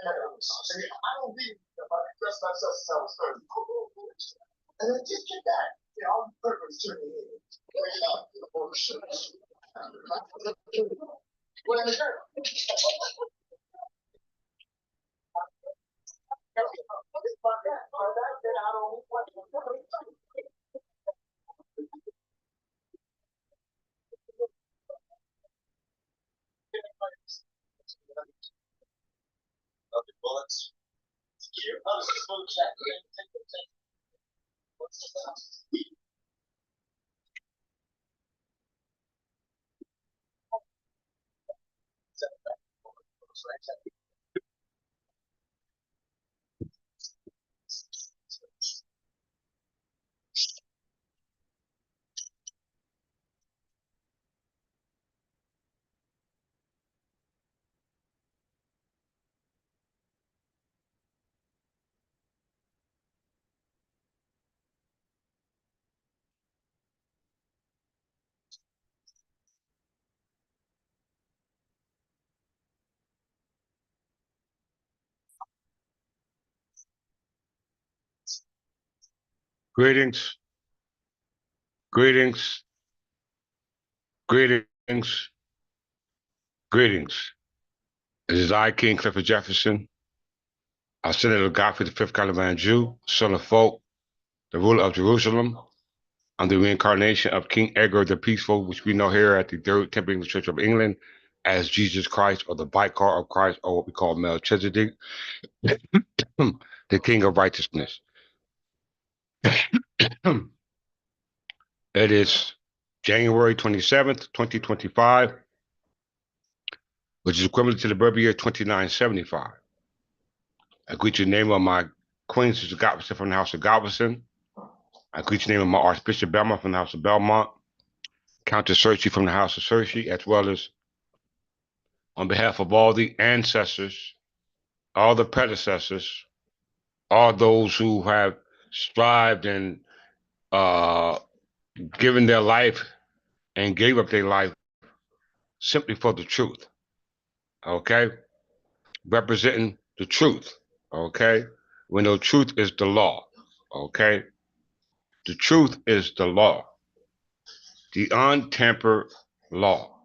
I don't need if I dress myself as I was 30. And then just get back. You know, I'm purpose to me. Bullets. Greetings, greetings, greetings, greetings. This is I, King Clifford Jefferson, our Senator Godfrey, the fifth Caliban Jew, son of folk, the ruler of Jerusalem. I'm the reincarnation of King Edgar the Peaceful, which we know here at the Third Temple English Church of England as Jesus Christ, or the Vicar of Christ, or what we call Melchizedek, the King of Righteousness. It is January 27th, 2025, which is equivalent to the birth year 2975. I greet you in the name of my Queen, Sister Godwinson from the House of Godwinson. I greet you in the name of my Archbishop Belmont from the House of Belmont, Countess Cersei from the House of Cersei, as well as on behalf of all the ancestors, all the predecessors, all those who have strived and given their life and gave up their life simply for the truth, okay? Representing the truth, okay? We know truth is the law, okay? The truth is the law, the untampered law,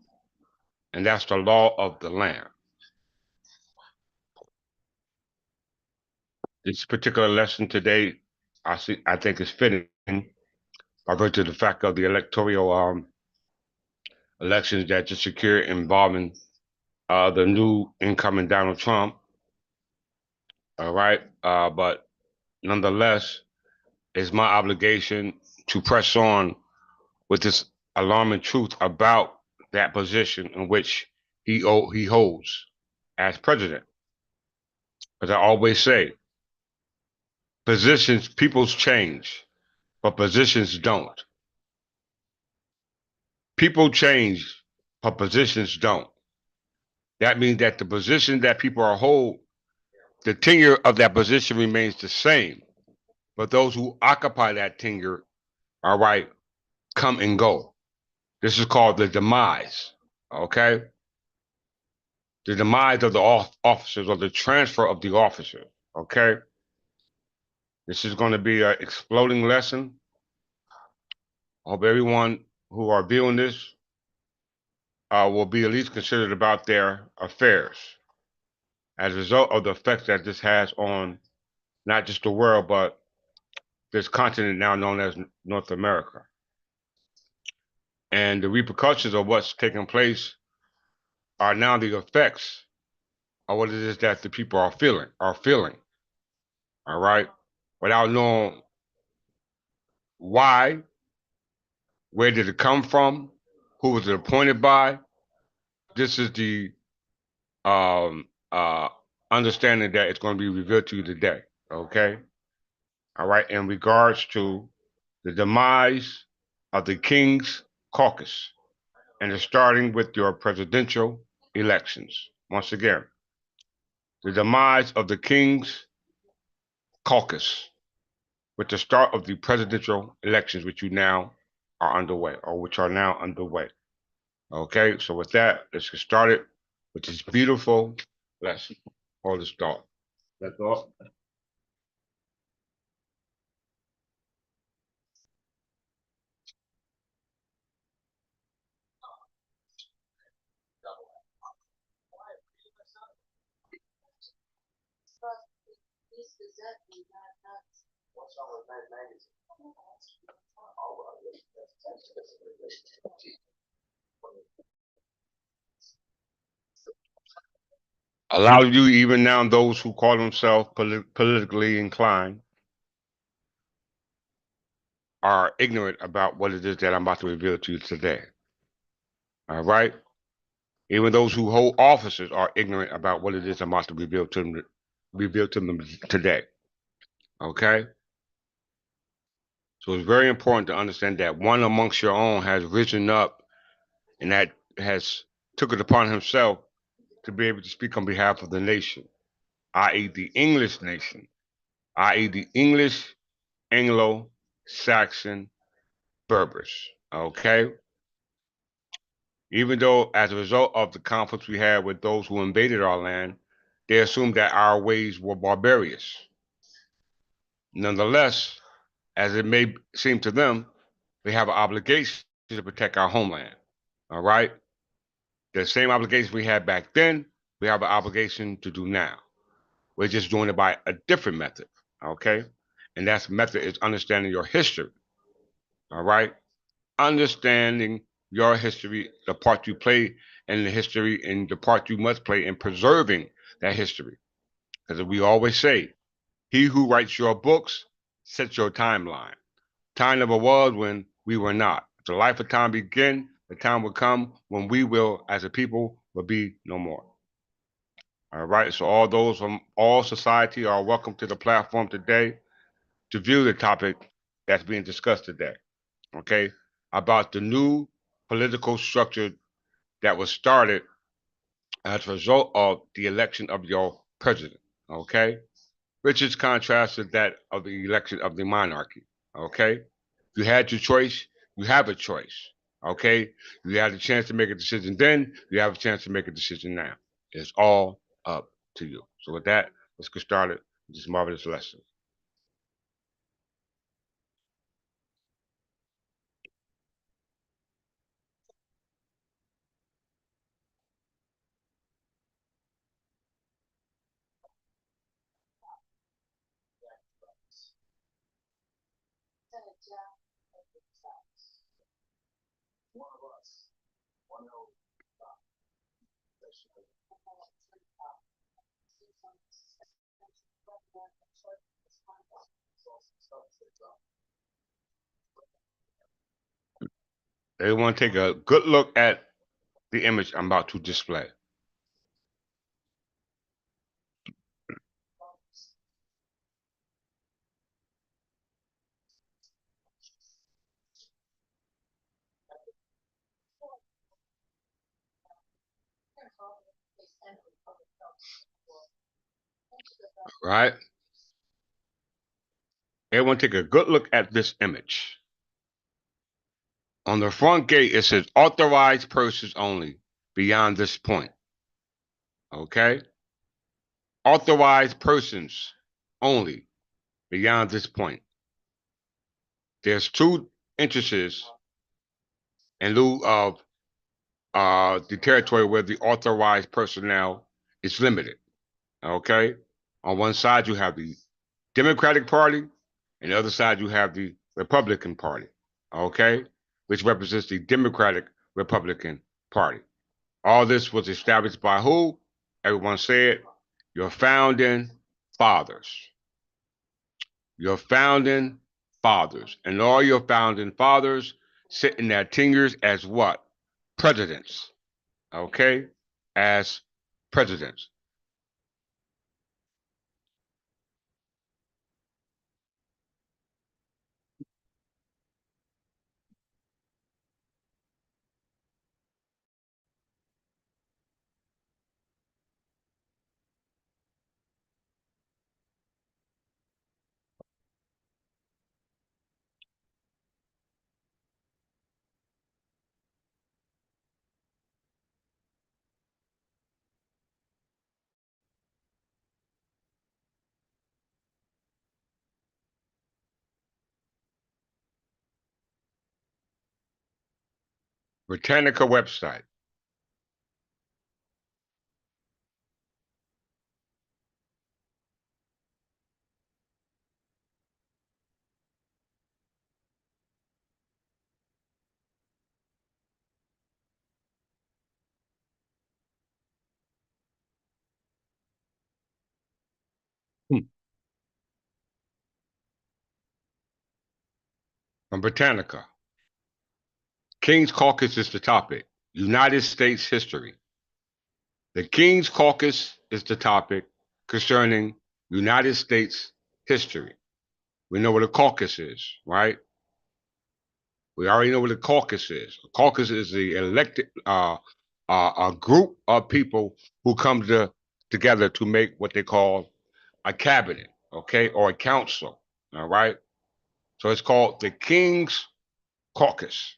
and that's the law of the land. This particular lesson today, I think is fitting by virtue of the fact of the electoral elections that just occurred involving the new incoming Donald Trump. All right, but nonetheless, it's my obligation to press on with this alarming truth about that position in which he holds as president. As I always say, peoples change, but positions don't. People change, but positions don't. That means that the position that people are hold, the tenure of that position remains the same, but those who occupy that tenure, all right, come and go. This is called the demise, okay? The demise of the officers, or the transfer of the officers, okay? This is going to be an exploding lesson. I hope everyone who are viewing this will be at least considered about their affairs as a result of the effects that this has on not just the world, but this continent now known as North America. And the repercussions of what's taking place are now the effects of what it is that the people are feeling, all right? Without knowing why, where did it come from, who was it appointed by. This is the understanding that it's going to be revealed to you today, okay? All right, in regards to the demise of the King's Caucus, and it's starting with your presidential elections. Once again, the demise of the King's Caucus, with the start of the presidential elections, which you now are underway, or which are now underway. Okay, so with that, let's get started with this beautiful lesson, or the start. That's all. What's wrong with Mad Magazine? Oh, well, A lot of you, even now, those who call themselves politically inclined, are ignorant about what it is that I'm about to reveal to you today. All right? Even those who hold offices are ignorant about what it is I'm about to reveal to them today. Okay? So it's very important to understand that one amongst your own has risen up and that has took it upon himself to be able to speak on behalf of the nation, i.e., the English nation, i.e., the English, Anglo, Saxon, Berbers. Okay? Even though, as a result of the conflicts we had with those who invaded our land, they assumed that our ways were barbarous. Nonetheless, as it may seem to them, we have an obligation to protect our homeland. All right? The same obligation we had back then, we have an obligation to do now. We're just doing it by a different method. Okay? And that method is understanding your history. All right? Understanding your history, the part you play in the history, and the part you must play in preserving that history. Because we always say, he who writes your books sets your timeline. Time never was when we were not. If the life of time begin, the time will come when we will, as a people, will be no more. All right. So all those from all society are welcome to the platform today to view the topic that's being discussed today. Okay. About the new political structure that was started as a result of the election of your president. Okay. Which is contrasted that of the election of the monarchy. Okay. You had your choice, you have a choice. Okay. You had a chance to make a decision then, you have a chance to make a decision now. It's all up to you. So with that, let's get started with this marvelous lesson. one of us, one of Everyone take a good look at the image I'm about to display. Right? Everyone take a good look at this image. On the front gate, it says authorized persons only beyond this point. Okay? Authorized persons only beyond this point. There's two entrances in lieu of the territory where the authorized personnel is limited. Okay? On one side, you have the Democratic Party, and the other side, you have the Republican Party. Okay? Which represents the Democratic Republican Party. All this was established by who? Everyone said, your founding fathers. Your founding fathers. And all your founding fathers sit in their tenures as what? Presidents. Okay? As presidents. Britannica website. From Britannica. King's Caucus is the topic. United States history. The King's Caucus is the topic concerning United States history. We know what a caucus is, right? We already know what a caucus is. A caucus is the elected a group of people who come together to make what they call a cabinet, okay, or a council. All right. So it's called the King's Caucus.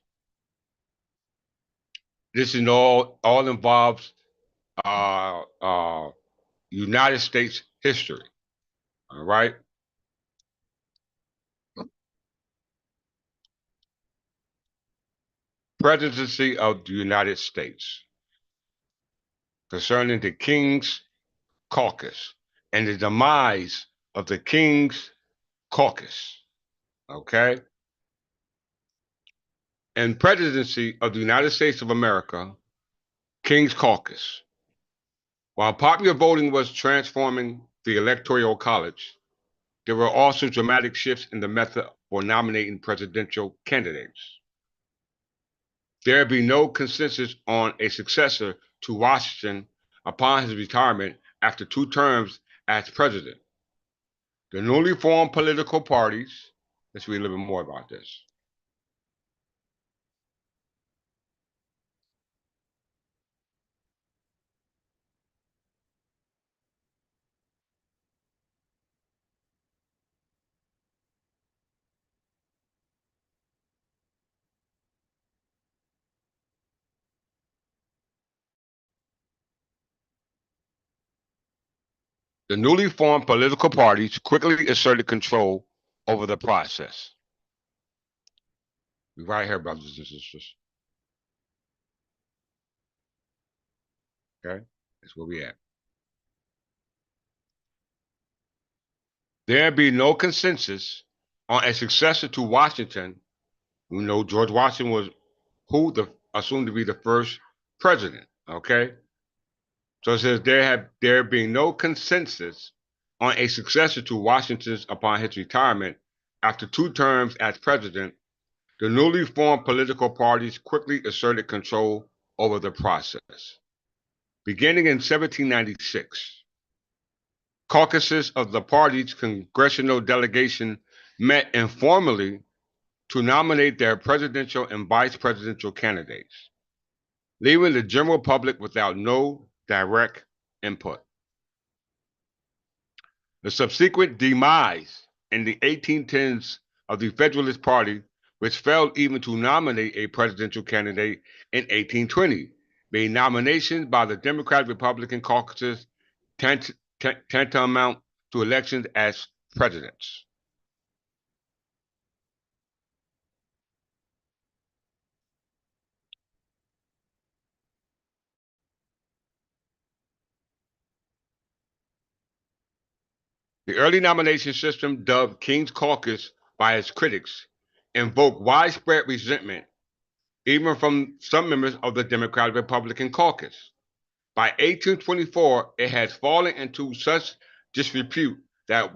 This is all involves uh, uh, United States history. All right. Presidency of the United States concerning the King's Caucus and the demise of the King's Caucus. Okay. And presidency of the United States of America, King's Caucus. While popular voting was transforming the Electoral College, there were also dramatic shifts in the method for nominating presidential candidates. There be no consensus on a successor to Washington upon his retirement after 2 terms as president. The newly formed political parties, let's read a little bit more about this. The newly formed political parties quickly asserted control over the process. Right here, brothers and sisters. Okay, that's where we at. There be no consensus on a successor to Washington. We know George Washington was assumed to be the first president. Okay, so it says there being no consensus on a successor to Washington's upon his retirement after 2 terms as president. The newly formed political parties quickly asserted control over the process. Beginning in 1796, caucuses of the party's congressional delegation met informally to nominate their presidential and vice presidential candidates, leaving the general public without no direct input. The subsequent demise in the 1810s of the Federalist Party, which failed even to nominate a presidential candidate in 1820, made nominations by the Democratic-Republican caucuses tantamount to elections as presidents. The early nomination system, dubbed King's Caucus by its critics, invoked widespread resentment even from some members of the Democratic Republican caucus. By 1824, it had fallen into such disrepute that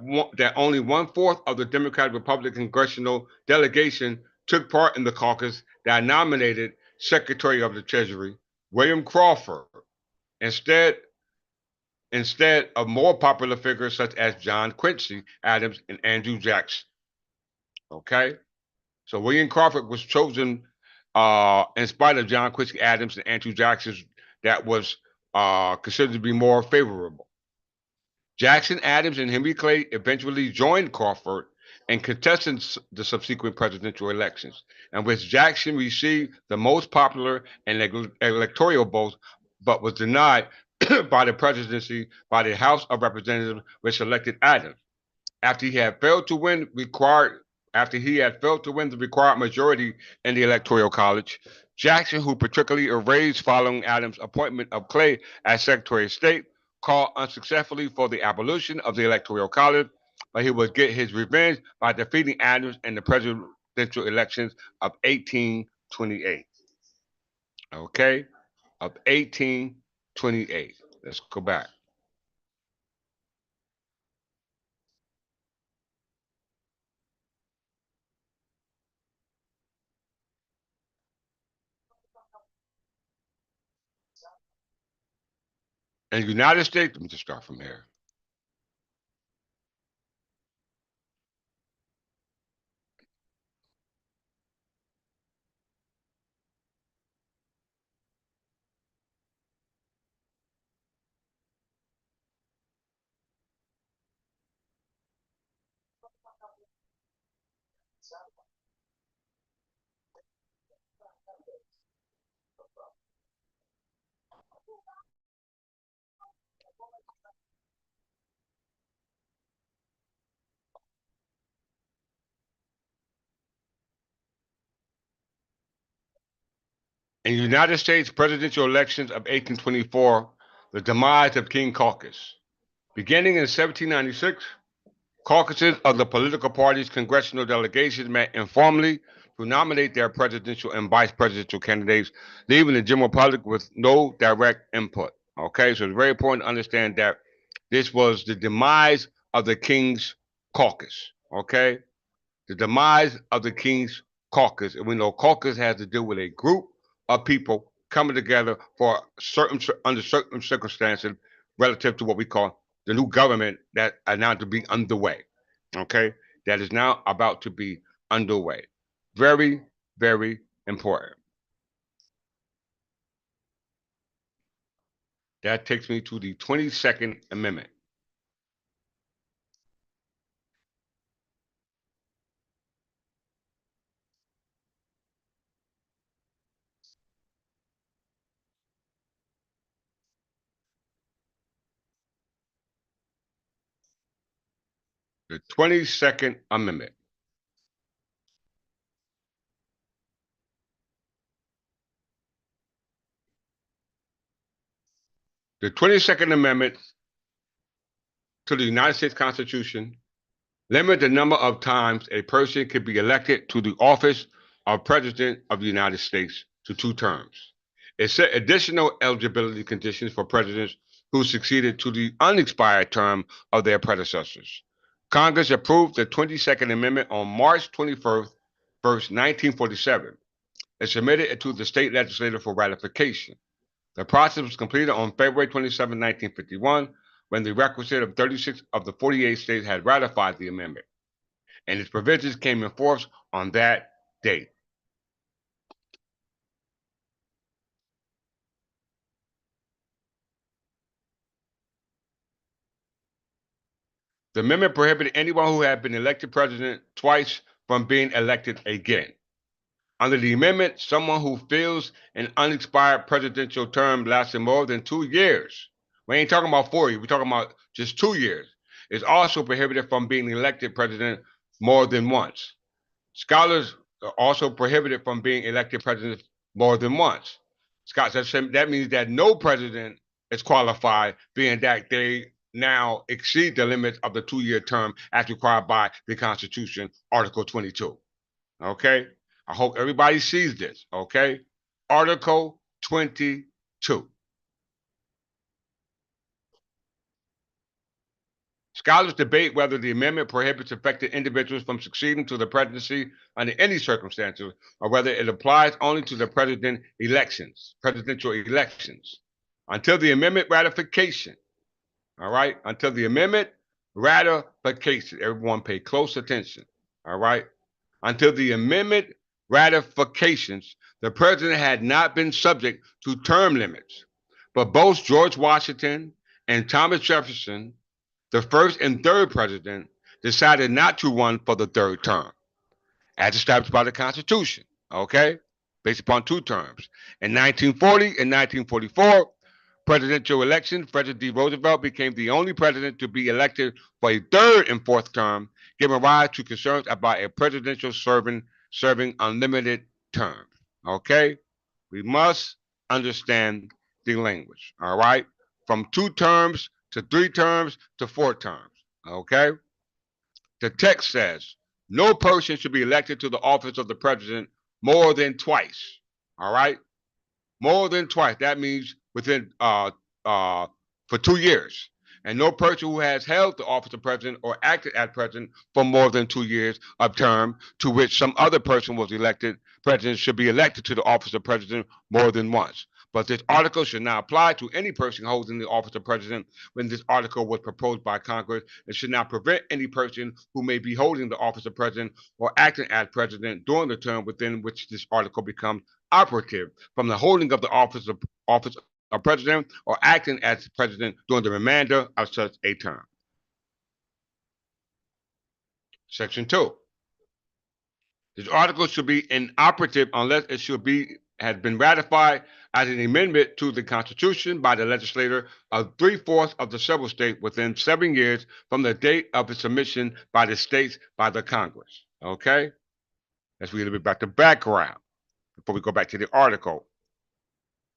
only 1/4 of the Democratic Republican congressional delegation took part in the caucus that nominated Secretary of the Treasury William Crawford instead instead of more popular figures such as John Quincy Adams and Andrew Jackson. Okay, so William Crawford was chosen in spite of John Quincy Adams and Andrew Jackson, that was considered to be more favorable. Jackson, Adams, and Henry Clay eventually joined Crawford and contested the subsequent presidential elections, in which Jackson received the most popular and electoral votes, but was denied by the presidency by the House of Representatives, which elected Adams. After he had failed to win required after he had failed to win the required majority in the Electoral College. Jackson, who particularly erased following Adams' appointment of Clay as Secretary of State, called unsuccessfully for the abolition of the Electoral College, but he would get his revenge by defeating Adams in the presidential elections of 1828. Okay, of 1828. Let's go back. In the United States, let me just start from here. In the United States presidential elections of 1824, the demise of King Caucus. Beginning in 1796, caucuses of the political parties' congressional delegations met informally to nominate their presidential and vice presidential candidates, leaving the general public with no direct input. Okay, so it's very important to understand that this was the demise of the King's Caucus. Okay, the demise of the King's Caucus. And we know caucus has to do with a group of people coming together for certain under certain circumstances relative to what we call the new government that are now to be underway. Okay, that is now about to be underway. Very, very important. That takes me to the 22nd Amendment. The 22nd Amendment. The 22nd Amendment to the United States Constitution limit the number of times a person can be elected to the office of President of the United States to 2 terms. It set additional eligibility conditions for presidents who succeeded to the unexpired term of their predecessors. Congress approved the 22nd Amendment on March 21st, 1947, and submitted it to the state legislature for ratification. The process was completed on February 27, 1951, when the requisite of 36 of the 48 states had ratified the amendment, and its provisions came in force on that date. The amendment prohibited anyone who had been elected president twice from being elected again. Under the amendment, someone who fills an unexpired presidential term lasting more than 2 years, we ain't talking about 4 years, we're talking about just 2 years, is also prohibited from being elected president more than once. Scholars are also prohibited from being elected president more than once. That means that no president is qualified, being that they now exceed the limits of the 2-year term as required by the Constitution, Article 22. Okay? I hope everybody sees this. Okay? Article 22. Scholars debate whether the amendment prohibits affected individuals from succeeding to the presidency under any circumstances, or whether it applies only to the presidential elections. Until the amendment ratification, all right? Until the amendment ratification, everyone pay close attention, all right? Until the amendment ratifications, the president had not been subject to term limits. But both George Washington and Thomas Jefferson, the first and third president, decided not to run for the 3rd term, as established by the Constitution, okay, based upon 2 terms. In 1940 and 1944, presidential election, Frederick D. Roosevelt became the only president to be elected for a third and fourth term, giving rise to concerns about a presidential serving unlimited terms. Okay? We must understand the language. All right? From 2 terms to 3 terms to 4 terms. Okay? The text says no person should be elected to the office of the president more than twice. All right? More than twice. That means within for 2 years. And no person who has held the office of president or acted as president for more than 2 years of term to which some other person was elected president should be elected to the office of president more than once. But this article should not apply to any person holding the office of president when this article was proposed by Congress. It should not prevent any person who may be holding the office of president or acting as president during the term within which this article becomes operative from the holding of the office of president or acting as president during the remainder of such a term. Section 2. This article should be inoperative unless it should be has been ratified as an amendment to the Constitution by the legislature of 3/4 of the several states within 7 years from the date of its submission by the states by the Congress. Okay? Let's read a bit about the background before we go back to the article.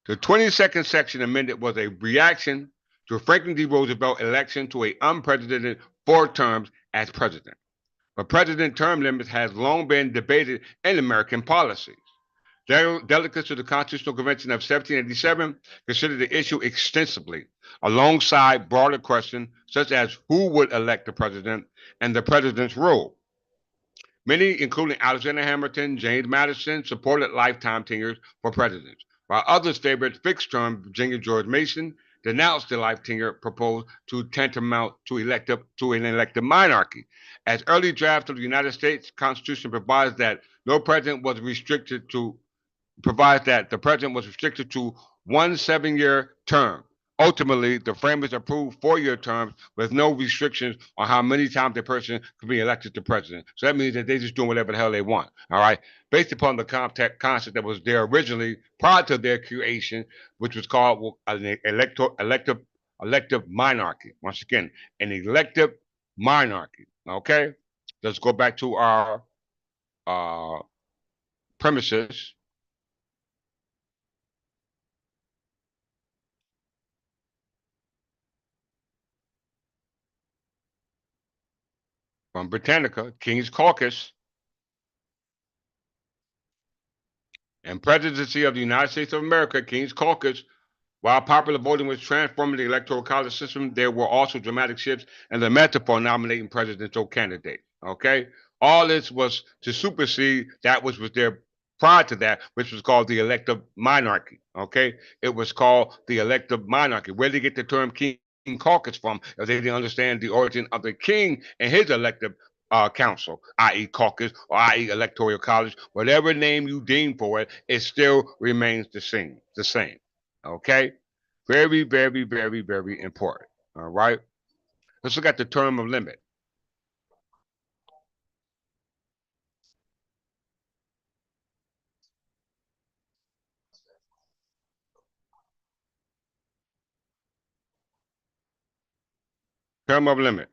The 22nd section amended was a reaction to Franklin D. Roosevelt's election to an unprecedented 4 terms as president. But president term limits has long been debated in American policy. Delegates to the Constitutional Convention of 1787 considered the issue extensively, alongside broader questions such as who would elect the president and the president's role. Many, including Alexander Hamilton, James Madison, supported lifetime tenures for presidents, while others favored fixed-term. Virginia George Mason denounced the life tenure proposed to tantamount to an elective monarchy. As early draft of the United States Constitution provides that the president was restricted to 1 7-year term. Ultimately, the framers approved 4-year terms with no restrictions on how many times a person could be elected to president. So that means that they're just doing whatever the hell they want. All right, based upon the concept that was there originally prior to their creation, which was called an elective monarchy. Once again, an elective monarchy. Okay, let's go back to our premises. From Britannica, King's Caucus, and Presidency of the United States of America, King's Caucus. While popular voting was transforming the electoral college system, there were also dramatic shifts in the method for nominating presidential candidates. Okay, all this was to supersede that which was there prior to that, which was called the elective monarchy. Okay, it was called the elective monarchy. Where did they get the term King Caucus from? If they didn't understand the origin of the king and his elective council, i.e. caucus, or i.e. electoral college, whatever name you deem for it, it still remains the same. Okay? Very, very, very, very important. All right? Let's look at the term of limit. Term of limit.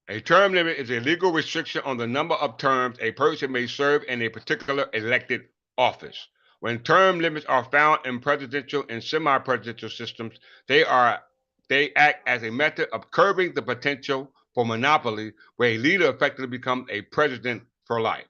A term limit is a legal restriction on the number of terms a person may serve in a particular elected office. When term limits are found in presidential and semi-presidential systems, they act as a method of curbing the potential for monopoly, where a leader effectively becomes a president for life.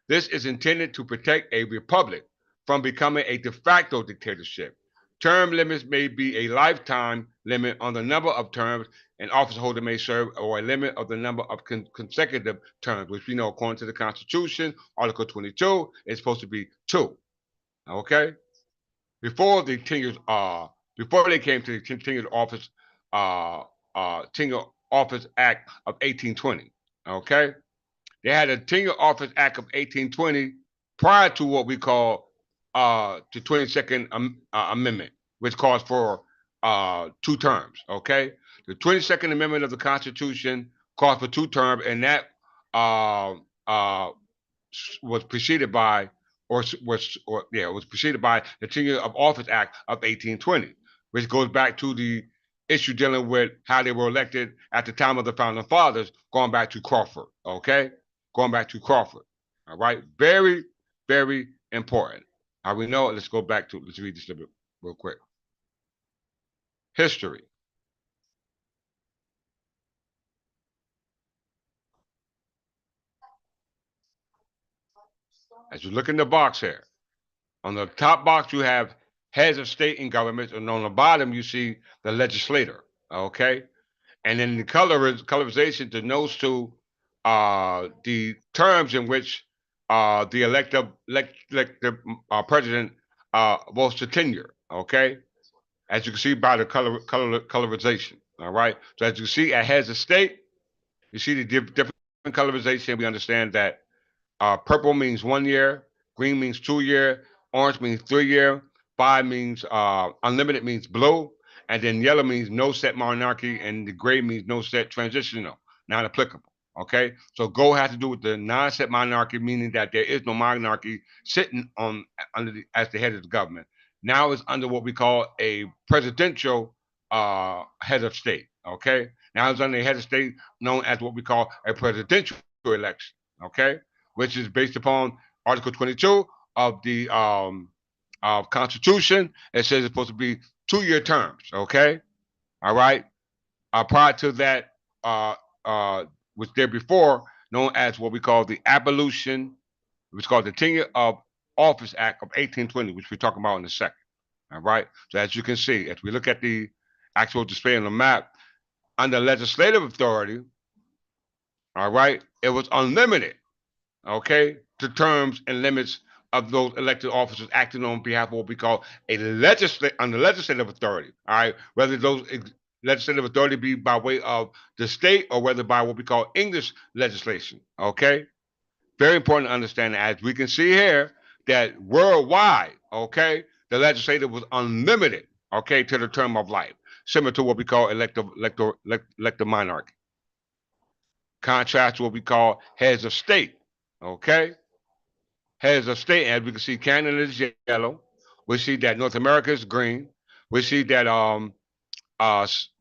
This is intended to protect a republic from becoming a de facto dictatorship. Term limits may be a lifetime limit on the number of terms an office holder may serve, or a limit of the number of consecutive terms, which we know according to the Constitution, Article 22, is supposed to be 2. Okay? Before they came to the Tenure Office Act of 1820. Okay? They had a Tenure Office Act of 1820 prior to what we call the 22nd Amendment, which calls for 2 terms. Okay? The 22nd Amendment of the Constitution calls for 2 terms, and that uh, uh, was preceded by, was preceded by the Tenure of Office Act of 1820, which goes back to the issue dealing with how they were elected at the time of the founding fathers, going back to Crawford. Okay, going back to Crawford. All right, very, very important. How we know it? Let's read this a bit real quick. History. As you look in the box here, on the top box you have heads of state and governments, and on the bottom you see the legislator. Okay, and then the colorization denotes to the terms in which the elected president was to tenure. Okay, as you can see by the colorization. All right. So as you see at heads of state, you see the different colorization. We understand that purple means 1 year, green means 2 year, orange means 3 year, five means unlimited means blue, and then yellow means no set monarchy, and the gray means no set transitional, not applicable. Okay, so gold has to do with the non-set monarchy, meaning that there is no monarchy sitting on as the head of the government. Now it's under what we call a presidential head of state. Okay, now it's under the head of state known as what we call a presidential election. Okay, which is based upon Article 22 of the Constitution. It says it's supposed to be 2 year terms. Okay, all right. Prior to that, uh, was there before known as what we call the abolition, which is called the Tenure of Office Act of 1820, which we're talking about in a second. All right. So as you can see, as we look at the actual display on the map, under legislative authority, all right, it was unlimited. Okay, to terms and limits of those elected officers acting on behalf of what we call a legislative authority. All right, whether those legislative authority be by way of the state or whether by what we call English legislation. Okay, very important to understand that. As we can see here, that worldwide, okay, the legislative was unlimited. Okay, to the term of life, similar to what we call elective monarchy. Contrast to what we call heads of state. Okay, heads of state, as we can see, Canada is yellow. We see that North America is green. We see that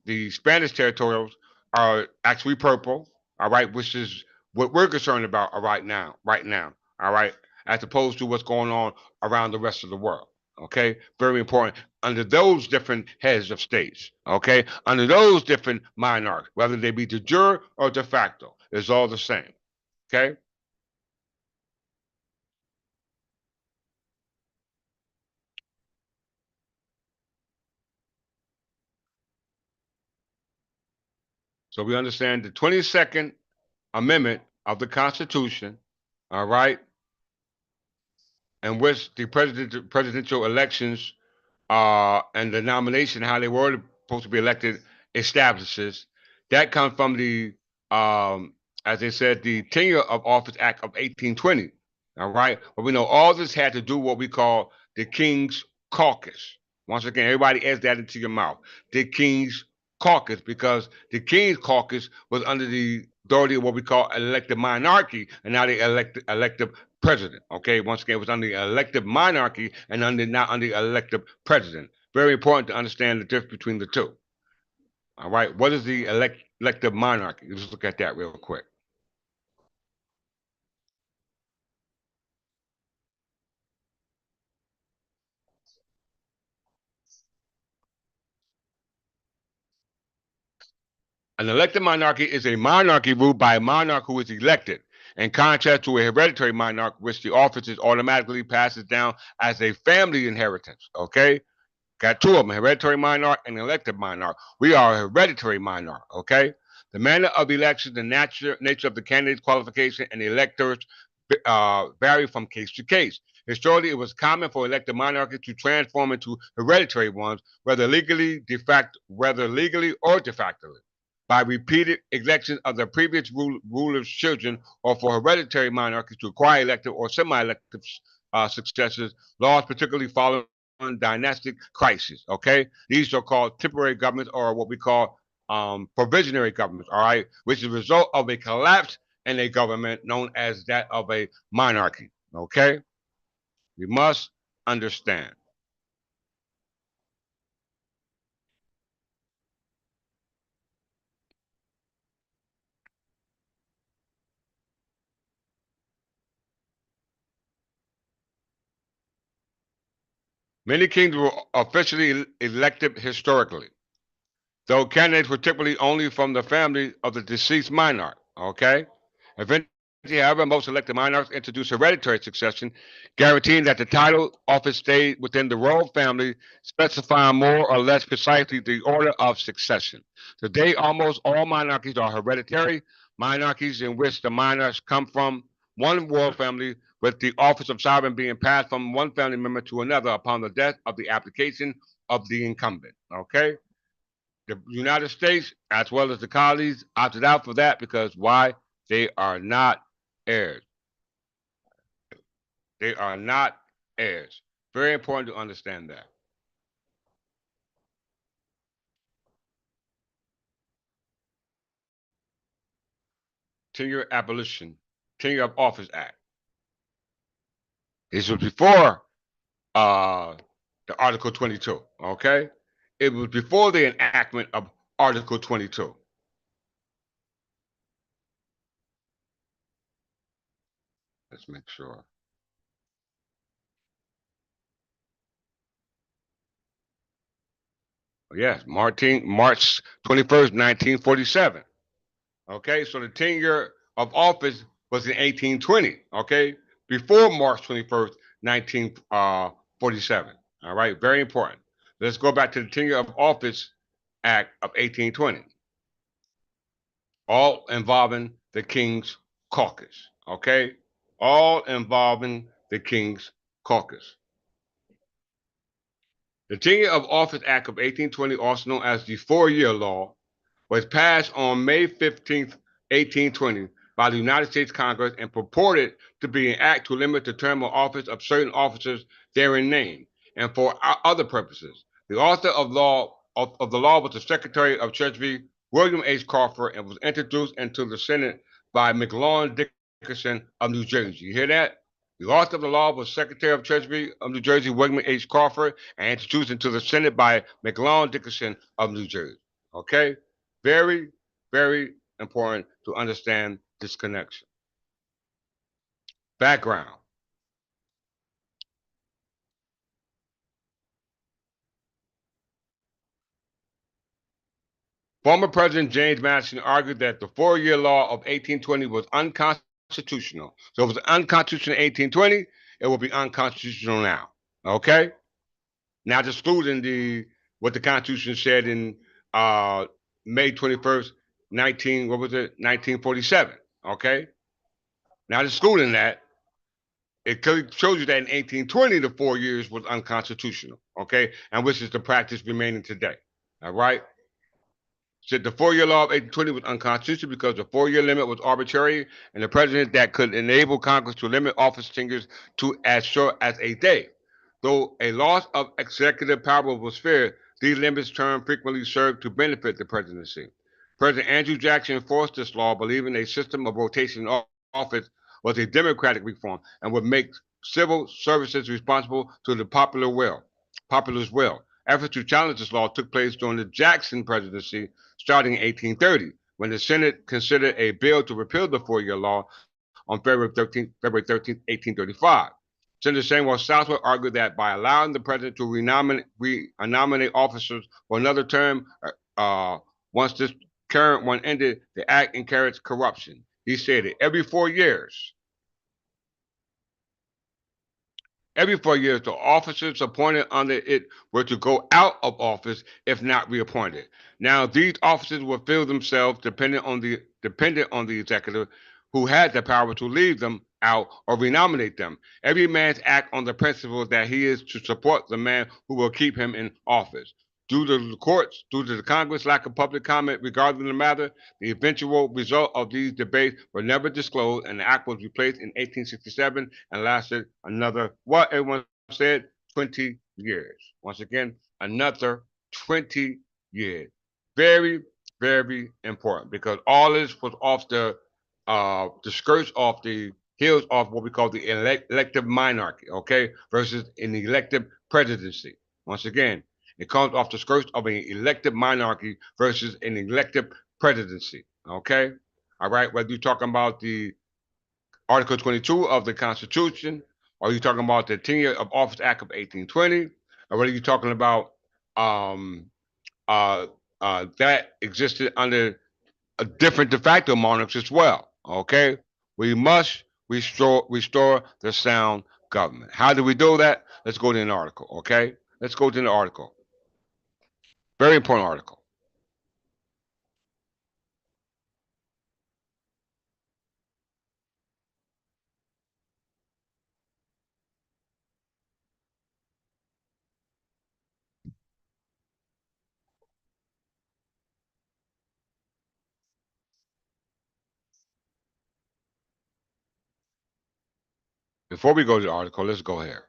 the Spanish territorials are actually purple. All right, which is what we're concerned about right now. Right now. All right, as opposed to what's going on around the rest of the world. Okay, very important. Under those different heads of states, okay, under those different monarchs, whether they be de jure or de facto, it's all the same. Okay. So we understand the 22nd Amendment of the Constitution, all right, in which the presidential elections and the nomination, how they were supposed to be elected, establishes. That comes from the, as they said, the Tenure of Office Act of 1820. All right, but we know all this had to do what we call the King's Caucus. Once again, everybody adds that into your mouth. The King's Caucus, because the King's Caucus was under the authority of what we call elected monarchy, and now they elected president. Okay, once again, it was under the elective monarchy and not under the elective president. Very important to understand the difference between the two. All right, what is the elective monarchy? Let's look at that real quick. An elected monarchy is a monarchy ruled by a monarch who is elected, in contrast to a hereditary monarch, which the office is automatically passes down as a family inheritance. Okay, got two of them, hereditary monarch and elected monarch. We are a hereditary monarch, okay? The manner of election, the nature of the candidate's qualification, and the electors vary from case to case. Historically, it was common for elected monarchies to transform into hereditary ones, whether legally or de facto, by repeated elections of the previous ruler's children, or for hereditary monarchies to acquire elective or semi-elective successors. Laws particularly following dynastic crisis. Okay, these are called temporary governments, or what we call provisionary governments. All right, which is a result of a collapse in a government known as that of a monarchy. Okay? We must understand. Many kings were officially elected historically, though candidates were typically only from the family of the deceased monarch. Okay? Eventually, however, most elected monarchs introduced hereditary succession, guaranteeing that the title office stayed within the royal family, specifying more or less precisely the order of succession. Today, almost all monarchies are hereditary monarchies in which the monarchs come from one royal family, with the office of sovereign being passed from one family member to another upon the death of the application of the incumbent. Okay? The United States, as well as the colonies, opted out for that because why? They are not heirs. They are not heirs. Very important to understand that. Tenure Abolition, Tenure of Office Act. This was before uh, the Article 22. Okay, it was before the enactment of Article 22. Let's make sure. Yes, March 21st, 1947. Okay, so the tenure of office was in 1820. Okay, before March 21st, 1947. All right, very important. Let's go back to the Tenure of Office Act of 1820, all involving the King's Caucus. Okay, all involving the King's Caucus. The Tenure of Office Act of 1820, also known as the 4-year law, was passed on May 15th, 1820, by the United States Congress and purported to be an act to limit the term of office of certain officers therein named, and for other purposes. The author of the law was the Secretary of Treasury, William H. Crawford, and was introduced into the Senate by McLaurin Dickinson of New Jersey. You hear that? The author of the law was Secretary of Treasury of New Jersey, William H. Crawford, and introduced into the Senate by McLaurin Dickinson of New Jersey. Okay? Very, very important to understand this connection. Background. Former President James Madison argued that the 4-year law of 1820 was unconstitutional. So if it was unconstitutional in 1820, it will be unconstitutional now. Okay? Not excluding what the Constitution said in May 21st, 1947. Okay? Not excluding that, it shows you that in 1820 the 4 years was unconstitutional, okay, and which is the practice remaining today. All right. Said the 4-year law of 1820 was unconstitutional because the 4-year limit was arbitrary, and the president that could enable Congress to limit office tenures to as short as a day. Though a loss of executive power was feared, these limits term frequently served to benefit the presidency. President Andrew Jackson enforced this law, believing a system of rotation in office was a democratic reform and would make civil services responsible to the popular's will. Efforts to challenge this law took place during the Jackson presidency, starting in 1830, when the Senate considered a bill to repeal the 4-year law on February 13th, 1835. Senator Samuel Southwood argued that by allowing the president to nominate officers for another term, once this current one ended, the act encouraged corruption. He stated, every 4 years, the officers appointed under it were to go out of office if not reappointed. Now, these officers will fill themselves dependent on the executive, who had the power to leave them out or renominate them. Every man's act on the principle that he is to support the man who will keep him in office. Due to the Congress' lack of public comment regarding the matter, the eventual result of these debates were never disclosed, and the act was replaced in 1867 and lasted another, what everyone said, 20 years. Once again, another 20 years. Very, very important, because all this was off the the skirts off the heels off what we call the elective monarchy, okay, versus an elective presidency. Once again, it comes off the skirts of an elective monarchy versus an elective presidency, okay? All right, whether you're talking about the Article 22 of the Constitution, or you're talking about the Tenure of Office Act of 1820, or whether you're talking about um, uh, that existed under a different de facto monarchs as well. Okay, we must restore the sound government. How do we do that? Let's go to an article. Okay, let's go to the article. Very important article. Before we go to the article, let's go here.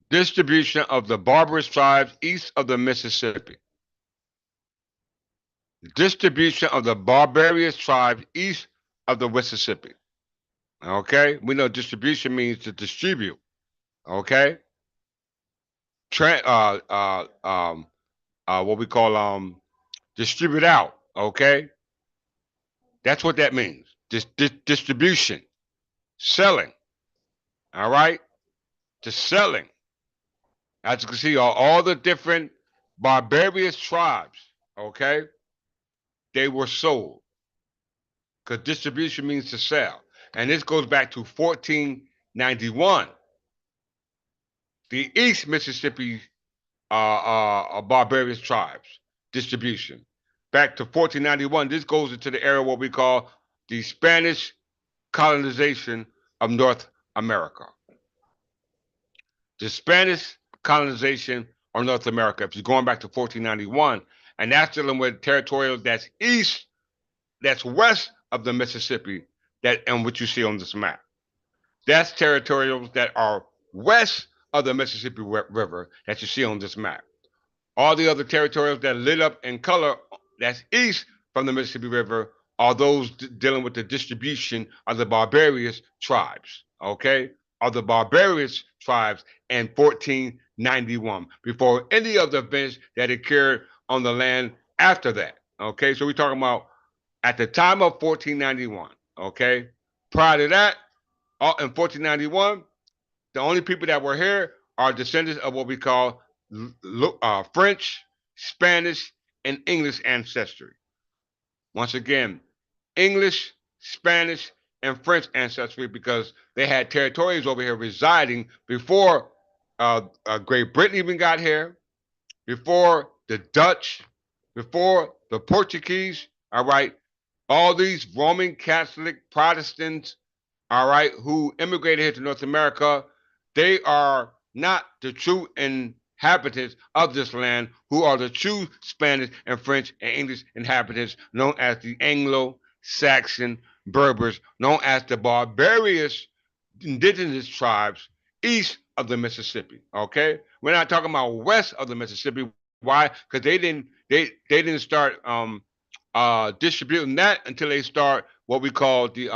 Distribution of the barbarous tribes east of the Mississippi. Distribution of the barbarous tribes east of the Mississippi. Okay, we know distribution means to distribute. Okay, what we call distribute out. Okay, that's what that means. Distribution, selling. All right, just selling. As you can see, all the different barbarous tribes. Okay, they were sold because distribution means to sell, and this goes back to 1491. The East Mississippi barbarous tribes distribution. Back to 1491, this goes into the era what we call the Spanish colonization of North America. The Spanish colonization of North America, if you're going back to 1491, and that's dealing with territorial that's east, that's west of the Mississippi, that and what you see on this map. That's territorials that are west of the Mississippi River that you see on this map. All the other territories that are lit up in color that's east from the Mississippi River are those dealing with the distribution of the barbarous tribes, okay? Of the barbarous tribes in 1491, before any of the events that occurred on the land after that, okay? So we're talking about at the time of 1491, okay? Prior to that, in 1491, the only people that were here are descendants of what we call French, Spanish, and English ancestry. Once again, English, Spanish, and French ancestry because they had territories over here residing before Great Britain even got here, before the Dutch, before the Portuguese. All right, all these Roman Catholic Protestants, all right, who immigrated here to North America, they are not the true inhabitants of this land, who are the true Spanish and French and English inhabitants, known as the Anglo-Saxon Berbers, known as the barbarous indigenous tribes east of the Mississippi. Okay, we're not talking about west of the Mississippi. Why? Because they didn't start distributing that until they start what we call the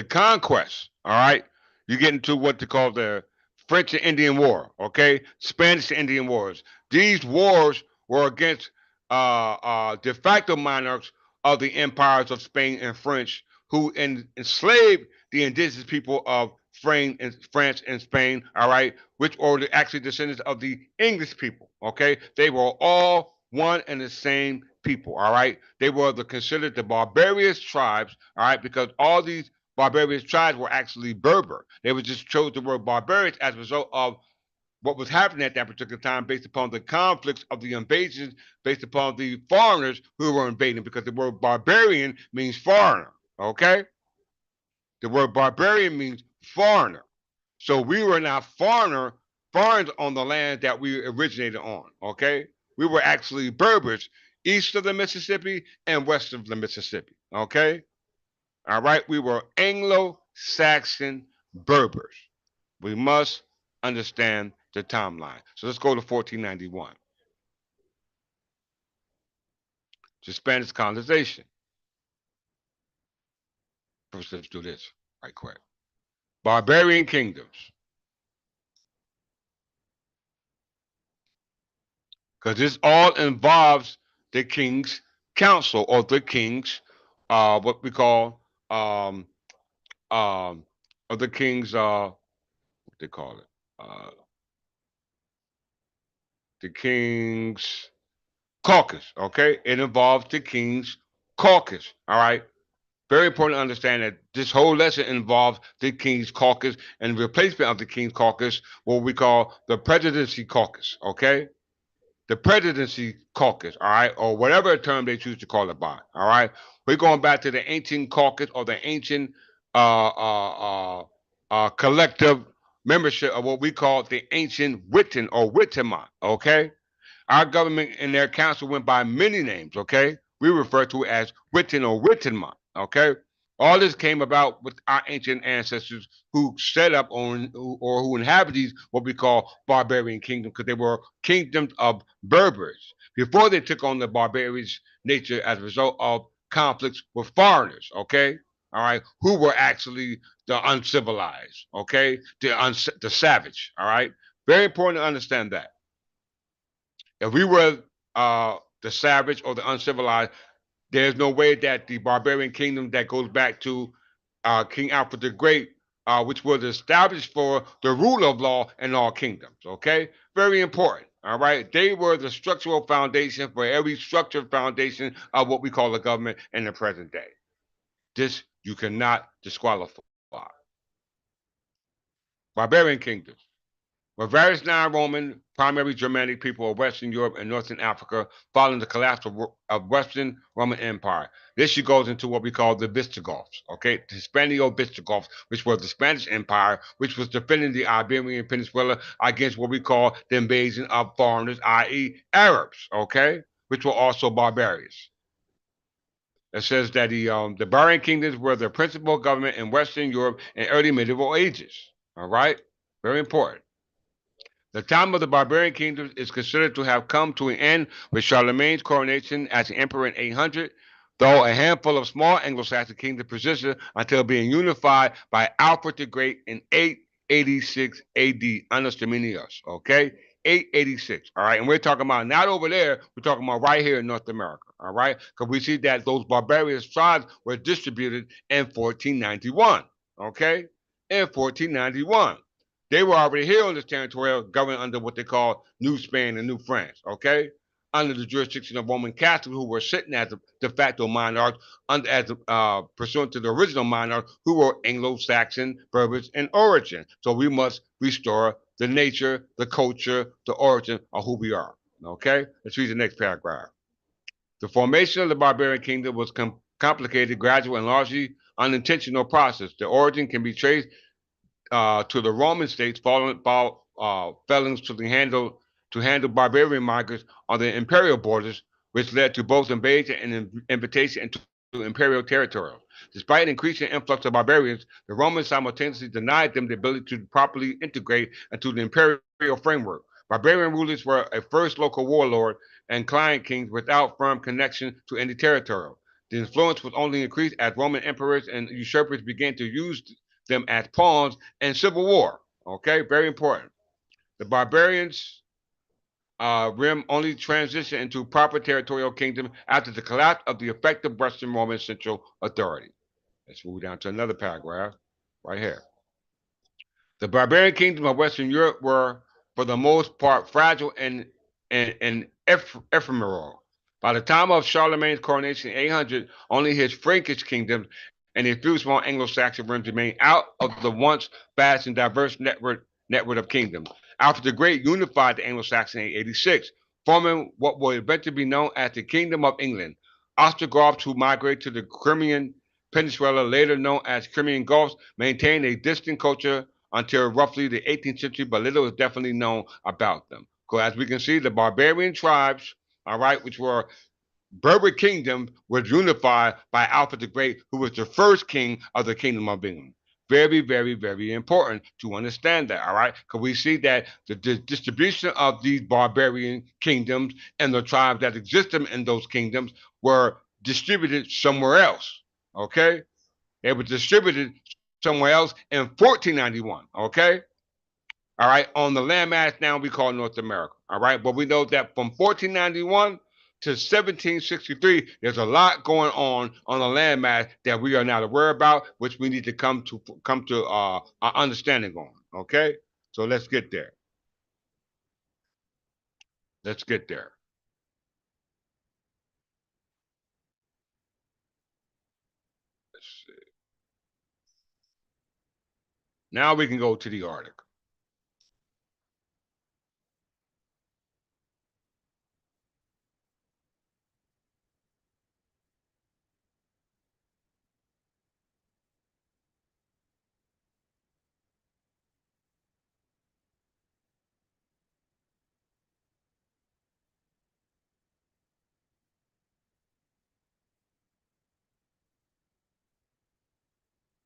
conquest. All right, you get into what they call the French and Indian War. Okay, Spanish and Indian Wars. These wars were against de facto monarchs of the empires of Spain and French, who enslaved the indigenous people of France and Spain. All right, which were actually descendants of the English people. Okay, they were all one and the same people. All right, they were considered the barbarous tribes. All right, because all these barbarous tribes were actually Berber. They were just chose the word barbarians as a result of what was happening at that particular time based upon the conflicts of the invasions, based upon the foreigners who were invading, because the word barbarian means foreigner. Okay, the word barbarian means foreigner. So we were not foreigners on the land that we originated on. Okay, we were actually Berbers east of the Mississippi and west of the Mississippi. Okay, All right, we were Anglo-Saxon Berbers. We must understand the timeline. So let's go to 1491. The Spanish colonization. First, let's do this right quick. Barbarian kingdoms. Because this all involves the king's council or the king's what we call um or the king's what they call it the king's caucus. Okay, it involves the king's caucus. All right, very important to understand that this whole lesson involves the king's caucus and the replacement of the king's caucus, what we call the presidency caucus. Okay, the presidency caucus, all right, or whatever term they choose to call it by, all right. We're going back to the ancient caucus or the ancient collective membership of what we call the ancient Witten or Wittemont, okay? Our government and their council went by many names, okay? We refer to it as Witten or Wittenmont, okay? All this came about with our ancient ancestors who set up on or who inhabited these what we call barbarian kingdoms because they were kingdoms of Berbers before they took on the barbarians nature as a result of conflicts with foreigners, okay? All right, who were actually the uncivilized, okay? The savage, all right? Very important to understand that. If we were the savage or the uncivilized, there's no way that the barbarian kingdom that goes back to King Alfred the Great, which was established for the rule of law in all kingdoms. Okay, very important. All right, they were the structural foundation for every structured foundation of what we call the government in the present day. This you cannot disqualify. Barbarian kingdoms. Were various non-Roman, primary Germanic people of Western Europe and Northern Africa following the collapse of Western Roman Empire. This she goes into what we call the Visigoths, okay? The Hispanio-Visigoths, which was the Spanish Empire, which was defending the Iberian Peninsula against what we call the invasion of foreigners, i.e. Arabs, okay? Which were also barbarians. It says that the barbarian kingdoms were the principal government in Western Europe in early medieval ages, all right? Very important. The time of the barbarian kingdoms is considered to have come to an end with Charlemagne's coronation as emperor in 800, though a handful of small Anglo-Saxon kingdoms persisted until being unified by Alfred the Great in 886 AD, Annus Dominius, okay? 886, all right? And we're talking about not over there, we're talking about right here in North America, all right? Because we see that those barbarian tribes were distributed in 1491, okay? In 1491. They were already here on this territory, governed under what they call New Spain and New France, okay? Under the jurisdiction of Roman Catholics who were sitting as the de facto monarchs, pursuant to the original monarchs who were Anglo-Saxon Berbers in origin. So we must restore the nature, the culture, the origin of who we are, okay? Let's read the next paragraph. The formation of the barbarian kingdom was complicated, gradual, and largely unintentional process. The origin can be traced to the Roman states following felons to handle barbarian migrants on the imperial borders, which led to both invasion and invitation into imperial territory. Despite increasing influx of barbarians, the Romans simultaneously denied them the ability to properly integrate into the imperial framework. Barbarian rulers were a first local warlord and client kings without firm connection to any territory. The influence was only increased as Roman emperors and usurpers began to use them as pawns in civil war. Okay, very important. The barbarians' rim only transitioned into proper territorial kingdom after the collapse of the effective Western Roman central authority. Let's move down to another paragraph right here. The barbarian kingdoms of Western Europe were, for the most part, fragile and ephemeral. By the time of Charlemagne's coronation in 800, only his Frankish kingdoms and a few small Anglo-Saxon realms remained out of the once vast and diverse network of kingdoms. Alfred the Great unified the Anglo-Saxon in 886, forming what would eventually be known as the Kingdom of England. Ostrogoths who migrated to the Crimean Peninsula, later known as Crimean Goths, maintained a distinct culture until roughly the 18th century, but little is definitely known about them. So as we can see, the barbarian tribes, all right, which were Berber kingdom was unified by Alfred the Great, who was the first king of the kingdom of England. Very, very, very important to understand that, all right? Because we see that the distribution of these barbarian kingdoms and the tribes that existed in those kingdoms were distributed somewhere else, okay? They were distributed somewhere else in 1491, okay? All right, on the landmass now we call North America. All right, but we know that from 1491 to 1763, there's a lot going on the landmass that we are not aware about, which we need to come to our understanding on. Okay, so let's get there. Let's get there. Let's see. Now we can go to the article.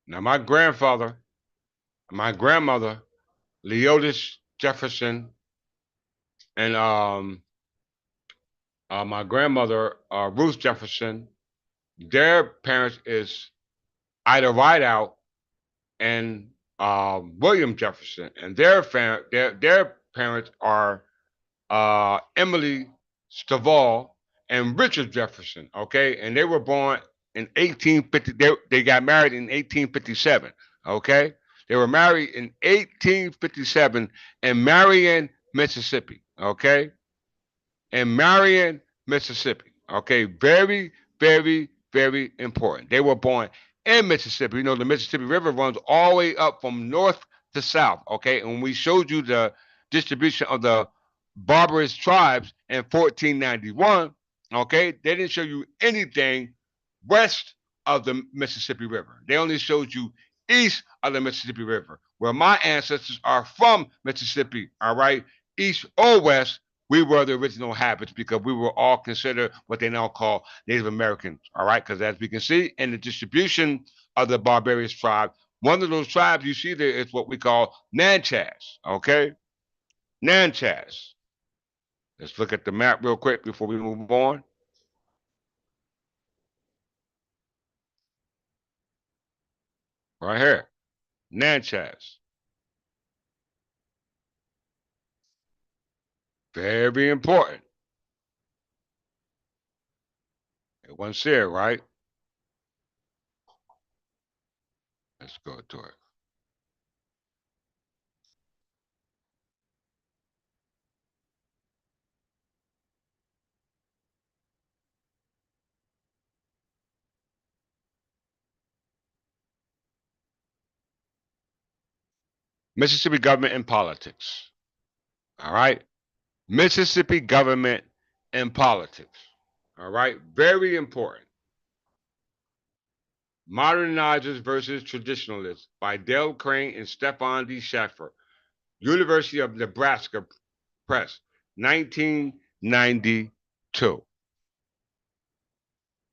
Now, my grandmother, Leotis Jefferson, and my grandmother, Ruth Jefferson, their parents is Ida Rideout and William Jefferson, and their parents are Emily Stovall and Richard Jefferson. Okay, and they were born in 1850. They got married in 1857. Okay, they were married in 1857 in Marion, Mississippi. Okay, in Marion, Mississippi. Okay, very, very, very important. They were born in Mississippi. You know, the Mississippi River runs all the way up from north to south. Okay, and when we showed you the distribution of the barbarous tribes in 1491, okay, they didn't show you anything west of the Mississippi River. They only showed you east of the Mississippi River, where my ancestors are from Mississippi, all right, east or west. We were the original habits because we were all considered what they now call Native Americans, all right? Because as we can see in the distribution of the barbarous tribe, one of those tribes you see there is what we call Nanchas, okay? Nanchas. Let's look at the map real quick before we move on. Right here, Nanchas. Very important. It wasn't said, right? Let's go to it. Mississippi government and politics. All right. Mississippi government and politics. All right. Very important. Modernizers versus Traditionalists by Dale Crane and Stefan D. Schaffer. University of Nebraska Press, 1992.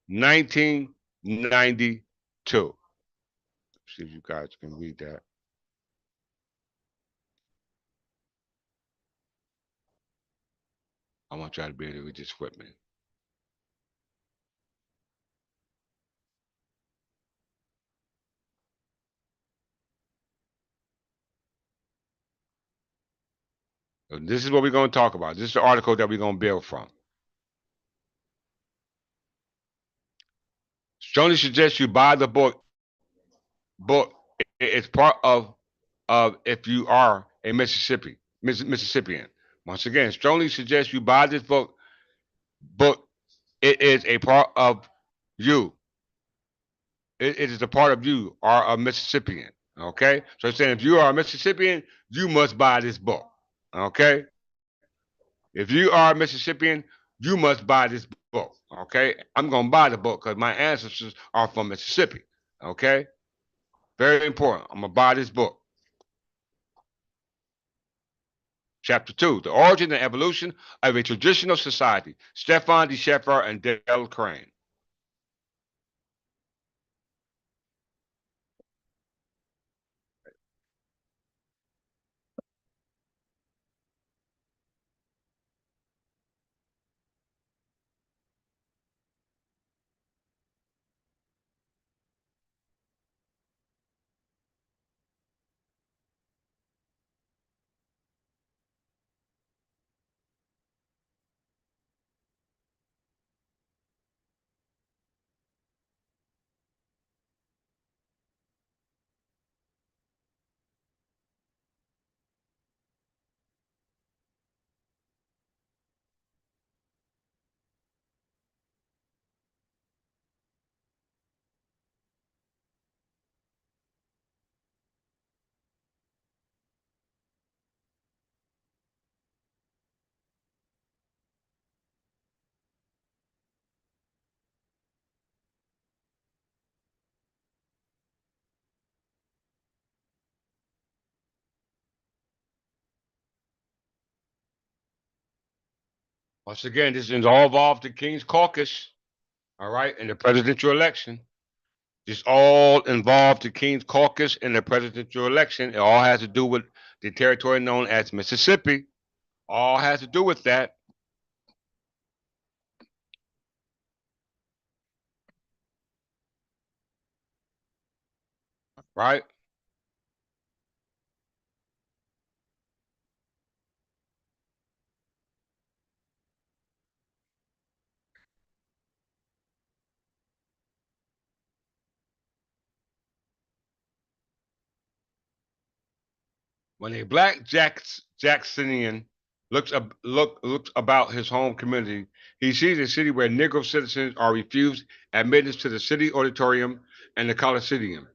1992. See if you guys can read that. I want y'all to be able to read this with me. So this is what we're going to talk about. This is the article that we're going to build from. Strongly suggest you buy the book. It's part of if you are a Mississippian. Once again, strongly suggest you buy this book. It is a part of you. It is a part of you are a Mississippian. Okay, so it's saying if you are a Mississippian, you must buy this book. Okay, if you are a Mississippian, you must buy this book. Okay, I'm gonna buy the book because my ancestors are from Mississippi. Okay, very important. I'm gonna buy this book. Chapter 2, The Origin and Evolution of a Traditional Society, Stefan de Scheffer and Dale Crane. Once again, this is all involved the King's Caucus, all right, in the presidential election. This all involved the King's Caucus in the presidential election. It all has to do with the territory known as Mississippi. All has to do with that, right? When a black Jacksonian looks about his home community, he sees a city where Negro citizens are refused admittance to the city auditorium and the coliseums.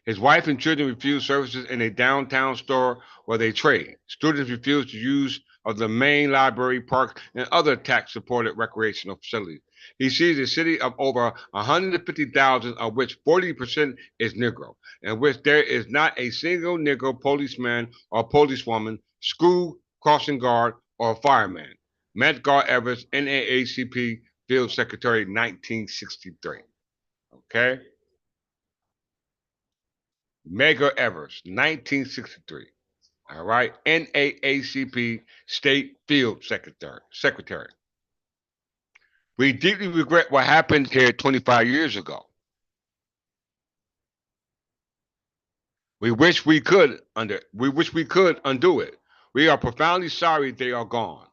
His wife and children refuse services in a downtown store where they trade. Students refuse to use of the main library, park, and other tax-supported recreational facilities. He sees a city of over 150,000, of which 40% is Negro, in which there is not a single Negro policeman or policewoman, school crossing guard, or fireman. Medgar Evers, NAACP Field Secretary, 1963. Okay? Medgar Evers, 1963. All right? NAACP State Field Secretary. We deeply regret what happened here 25 years ago. We wish we could undo it. We are profoundly sorry they are gone.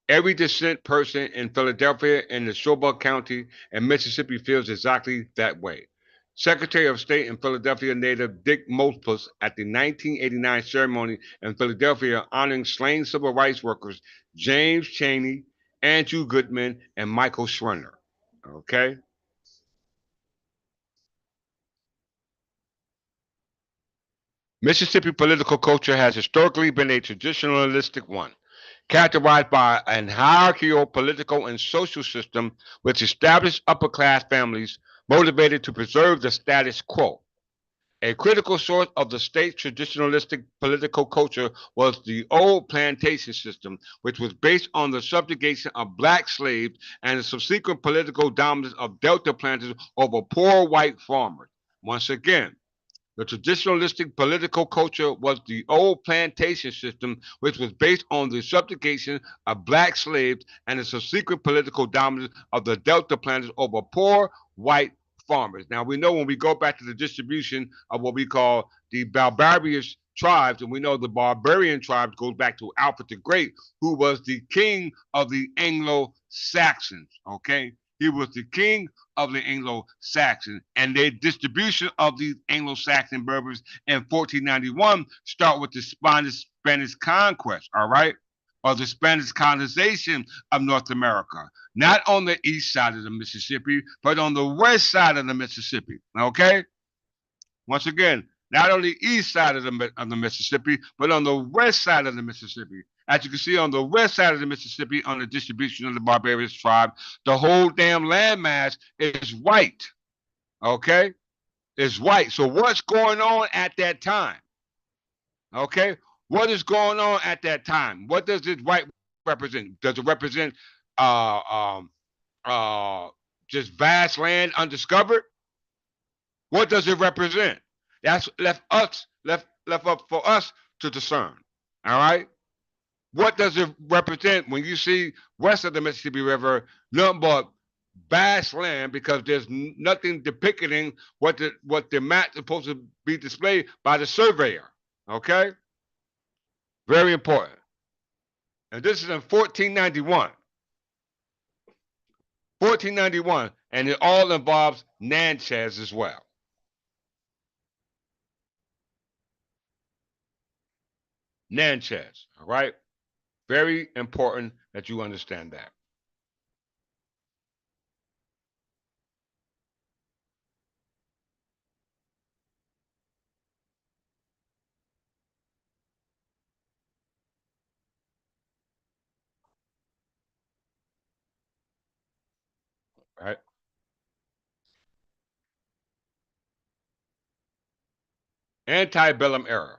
Every dissent person in Philadelphia and the Schuylkill County and Mississippi feels exactly that way. Secretary of State in Philadelphia native Dick Mospus at the 1989 ceremony in Philadelphia honoring slain civil rights workers James Chaney, Andrew Goodman, and Michael Schreiner. Okay? Mississippi political culture has historically been a traditionalistic one, characterized by an hierarchical political and social system which established upper class families motivated to preserve the status quo. A critical source of the state's traditionalistic political culture was the old plantation system, which was based on the subjugation of black slaves and the subsequent political dominance of Delta planters over poor white farmers. Once again, the traditionalistic political culture was the old plantation system, which was based on the subjugation of black slaves and the subsequent political dominance of the Delta planters over poor white farmers. Now, we know when we go back to the distribution of what we call the barbarous tribes, and we know the barbarian tribes goes back to Alfred the Great, who was the king of the Anglo-Saxons, okay? He was the king of the Anglo-Saxons, and their distribution of these Anglo-Saxon Berbers in 1491 start with the Spanish conquest, all right, or the Spanish colonization of North America, not on the east side of the Mississippi, but on the west side of the Mississippi, okay? Once again, not on the east side of the Mississippi, but on the west side of the Mississippi. As you can see on the west side of the Mississippi, on the distribution of the barbarous tribe, the whole damn landmass is white. Okay? It's white. So what's going on at that time? Okay? What is going on at that time? What does this right represent? Does it represent uh, um, uh, just vast land undiscovered? What does it represent? That's left up for us to discern. All right. What does it represent when you see west of the Mississippi River nothing but vast land, because there's nothing depicting what the map is supposed to be displayed by the surveyor. Okay, very important. And this is in 1491. 1491, and it all involves Natchez as well. Natchez, all right? Very important that you understand that. Right? Antebellum era.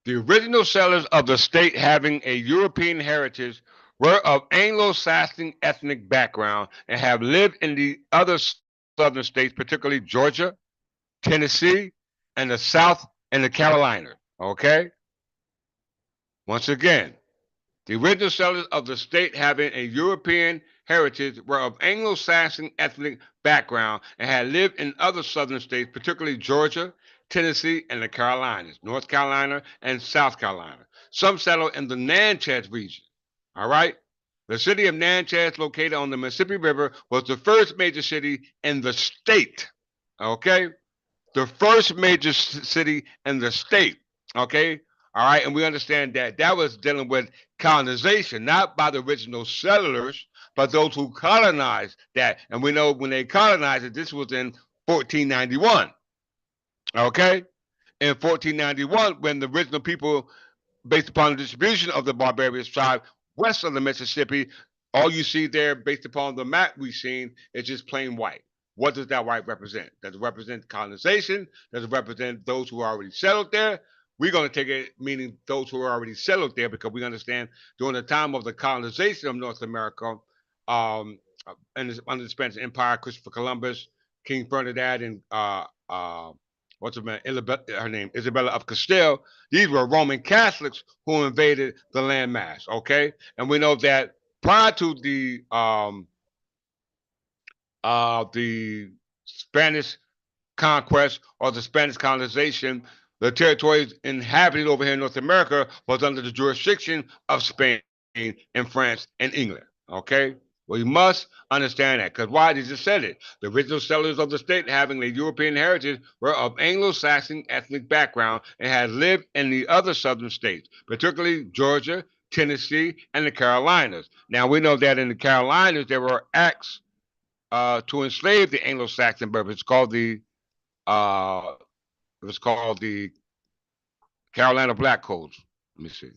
The original settlers of the state, having a European heritage, were of Anglo-Saxon ethnic background and have lived in the other southern states, particularly Georgia, Tennessee, and the South and the Carolinas. Okay? Once again, the original settlers of the state, having a European heritage, were of Anglo-Saxon ethnic background and had lived in other southern states, particularly Georgia, Tennessee, and the Carolinas, North Carolina, and South Carolina. Some settled in the Natchez region. All right? The city of Natchez, located on the Mississippi River, was the first major city in the state. Okay? The first major city in the state. Okay, all right, and we understand that that was dealing with colonization, not by the original settlers, but those who colonized that. And we know when they colonized it, this was in 1491. Okay, in 1491, when the original people, based upon the distribution of the barbarous tribe west of the Mississippi, all you see there, based upon the map we've seen, is just plain white. What does that white represent? Does it represent colonization? Does it represent those who are already settled there? We're going to take it meaning those who are already settled there, because we understand during the time of the colonization of North America, um, and under the Spanish Empire, Christopher Columbus, King Ferdinand, and what's her name, Isabella of Castile. These were Roman Catholics who invaded the landmass. Okay, and we know that prior to the Spanish conquest or the Spanish colonization, the territories inhabited over here in North America was under the jurisdiction of Spain and France and England. Okay? We must understand that, because why? They just said it. The original settlers of the state, having a European heritage, were of Anglo-Saxon ethnic background and had lived in the other southern states, particularly Georgia, Tennessee, and the Carolinas. Now we know that in the Carolinas there were acts to enslave the Anglo-Saxon people. Uh, it was called the Carolina Black Codes. Let me see.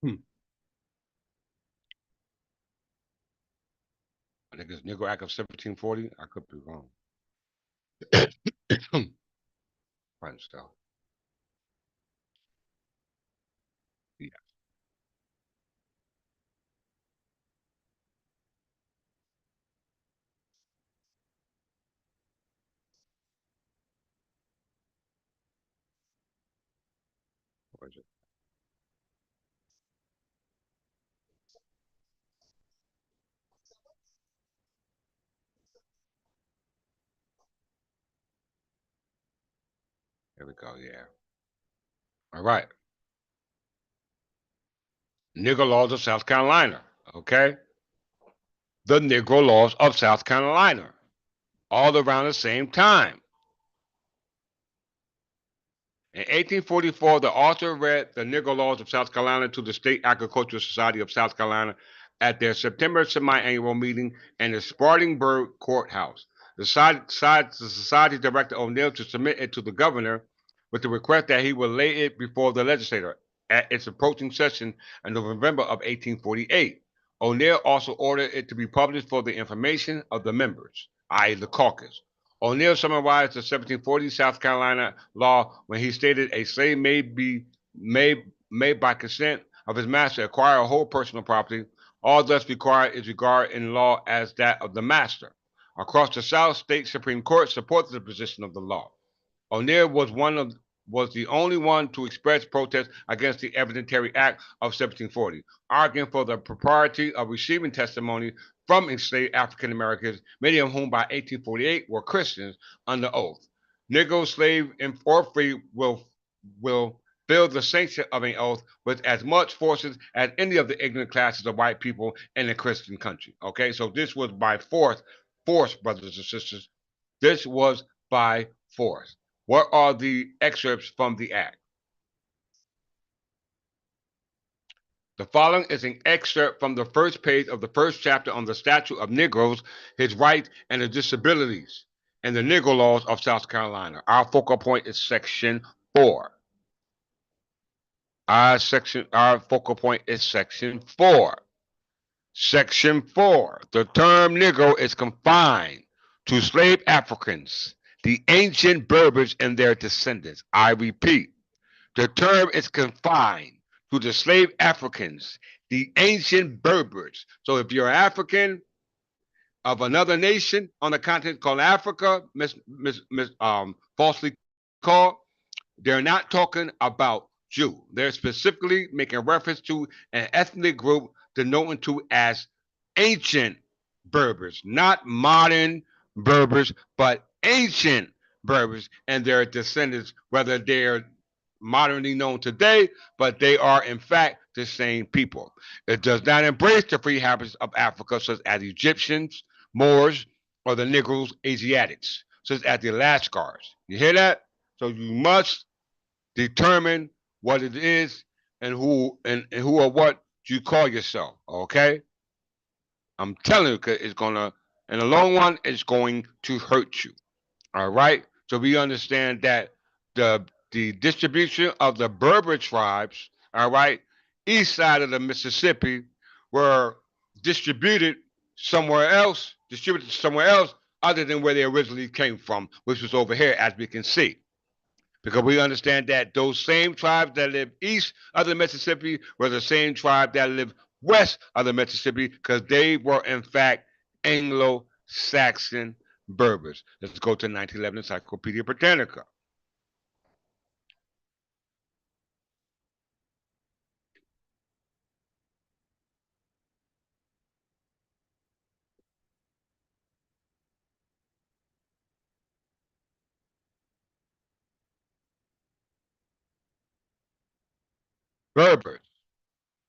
Hmm. I think it's Negro Act of 1740. I could be wrong. Fine stuff. Yeah. What is it? There we go. Yeah. All right. Negro laws of South Carolina. Okay. The Negro laws of South Carolina. All around the same time. In 1844, the author read the Negro Laws of South Carolina to the State Agricultural Society of South Carolina at their September semi-annual meeting in the Spartanburg Courthouse. The society directed O'Neill to submit it to the governor with the request that he would lay it before the legislature at its approaching session in November of 1848. O'Neill also ordered it to be published for the information of the members, i.e. the caucus. O'Neill summarized the 1740 South Carolina law when he stated a slave may by consent of his master acquire a whole personal property. All thus required is regarded in law as that of the master. Across the South, state Supreme Court supported the position of the law. O'Neill was the only one to express protest against the Evidentiary Act of 1740, arguing for the propriety of receiving testimony from enslaved African Americans, many of whom by 1848 were Christians, under oath. Negro, slave, or free will feel the sanction of an oath with as much forces as any of the ignorant classes of white people in a Christian country. Okay, so this was by force, brothers and sisters. This was by force. What are the excerpts from the act? The following is an excerpt from the first page of the first chapter on the statute of Negroes, his rights, and his disabilities, and the Negro laws of South Carolina. Our focal point is section 4. Our focal point is section 4. Section 4. The term Negro is confined to slave Africans, the ancient Berbers and their descendants. I repeat, the term is confined to the slave Africans, the ancient Berbers. So if you're African of another nation on a continent called Africa, falsely called, they're not talking about Jew. They're specifically making reference to an ethnic group denoted to as ancient Berbers, not modern Berbers, but ancient Berbers and their descendants, whether they're modernly known today, but they are in fact the same people. It does not embrace the free habits of Africa, such as Egyptians, Moors, or the Negroes, Asiatics, such as the Lascars. You hear that? So you must determine what it is and who or what you call yourself. Okay? I'm telling you, it's gonna in the long run, it's going to hurt you. All right. So we understand that the distribution of the Berber tribes, all right, east side of the Mississippi, were distributed somewhere else other than where they originally came from, which was over here, as we can see. Because we understand that those same tribes that live east of the Mississippi were the same tribe that lived west of the Mississippi, because they were in fact Anglo-Saxon Berbers. Let's go to 1911 Encyclopedia Britannica. Berbers,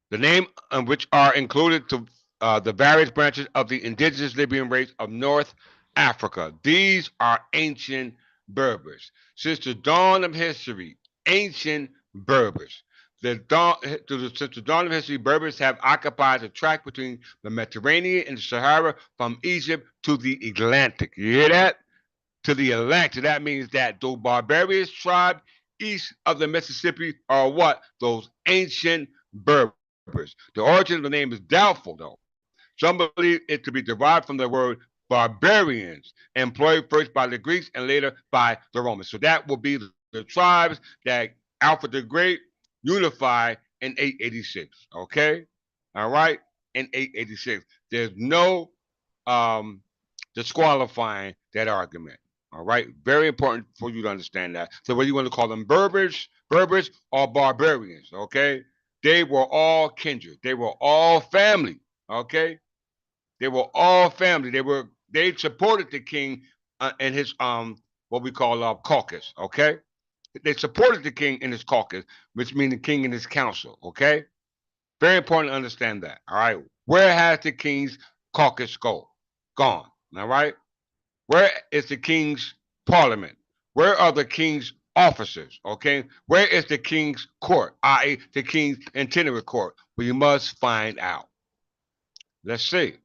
the name of which are included to the various branches of the indigenous Libyan race of North Africa. These are ancient Berbers. Since the dawn of history, ancient Berbers. Since the dawn of history, Berbers have occupied the tract between the Mediterranean and the Sahara from Egypt to the Atlantic. You hear that? To the Atlantic. That means that those barbarous tribes east of the Mississippi are what? Those ancient Berbers. The origin of the name is doubtful, though. Some believe it to be derived from the word barbarians, employed first by the Greeks and later by the Romans. So that will be the tribes that Alfred the Great unified in 886. Okay? All right? In 886. There's no disqualifying that argument. All right, very important for you to understand that. So whether you want to call them Berbers, or barbarians, okay, they were all kindred. They were all family. Okay, they were all family. They supported the king and his what we call caucus. Okay, they supported the king in his caucus, which means the king in his council. Okay, very important to understand that. All right, where has the king's caucus gone? All right, where is the king's parliament? Where are the king's officers? Okay, where is the king's court, i.e., the king's itinerant court? We must find out. Let's see.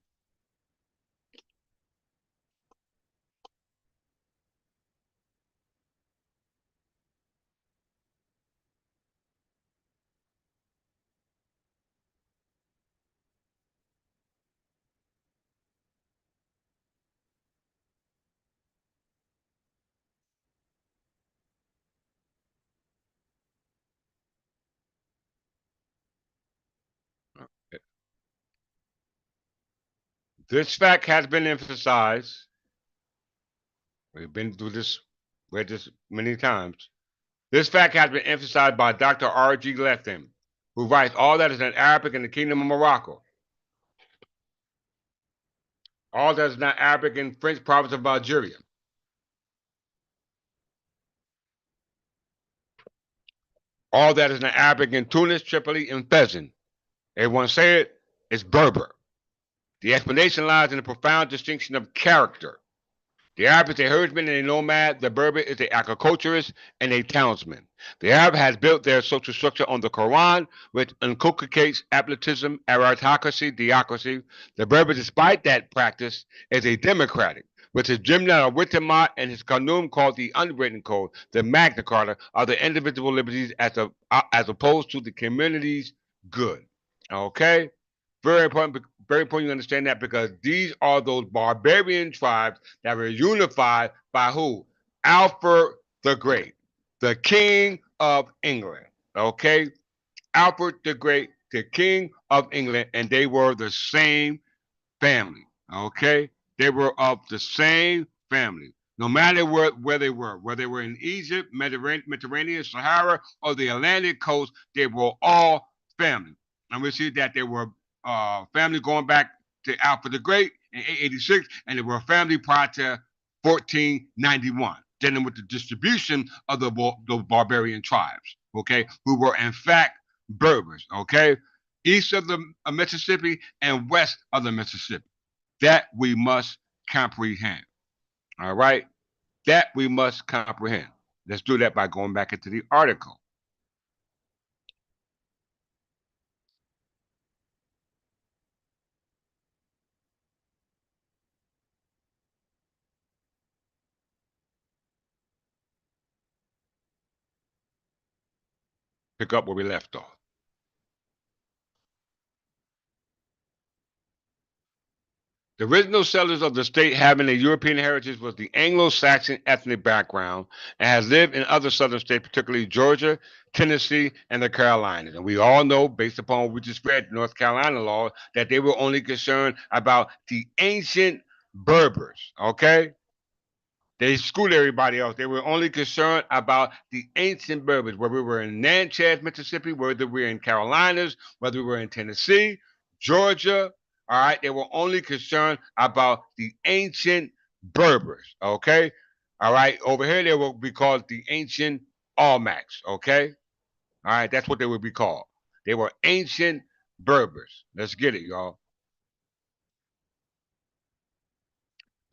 This fact has been emphasized. We've been through this, read this many times. This fact has been emphasized by Dr. R.G. Lethem, who writes all that is in Arabic in the Kingdom of Morocco, all that is not Arabic in French province of Algeria, all that is not Arabic in Tunis, Tripoli, and Fezan. Everyone say it, it's Berber. The explanation lies in the profound distinction of character. The Arab is a herdsman and a nomad. The Berber is an agriculturist and a townsman. The Arab has built their social structure on the Quran, which inculcates absolutism, aristocracy, theocracy. The Berber, despite that practice, is a democratic, with his Jimna Witamat and his Qanun called the unwritten code, the Magna Carta, are the individual liberties as opposed to the community's good. Okay? Very important you understand that because these are those barbarian tribes that were unified by who? Alfred the Great, the King of England. Okay? Alfred the Great, the King of England, and they were the same family. Okay? They were of the same family. No matter where they were, whether they were in Egypt, Mediterranean, Sahara, or the Atlantic coast, they were all family. And we see that they were family going back to Alfred the Great in 886, and they were a family prior to 1491, dealing with the distribution of the barbarian tribes, okay, who were in fact Berbers, okay, east of the Mississippi and west of the Mississippi. That we must comprehend, all right? That we must comprehend. Let's do that by going back into the article. Pick up where we left off. The original settlers of the state having a European heritage was the Anglo-Saxon ethnic background and has lived in other southern states, particularly Georgia, Tennessee, and the Carolinas. And we all know, based upon what we just read, North Carolina law, that they were only concerned about the ancient Berbers, okay? They schooled everybody else. They were only concerned about the ancient Berbers, whether we were in Natchez, Mississippi, whether we were in Carolinas, whether we were in Tennessee, Georgia. All right, they were only concerned about the ancient Berbers. Okay, all right. Over here, they will be called the ancient Almacs. Okay, all right. That's what they would be called. They were ancient Berbers. Let's get it, y'all.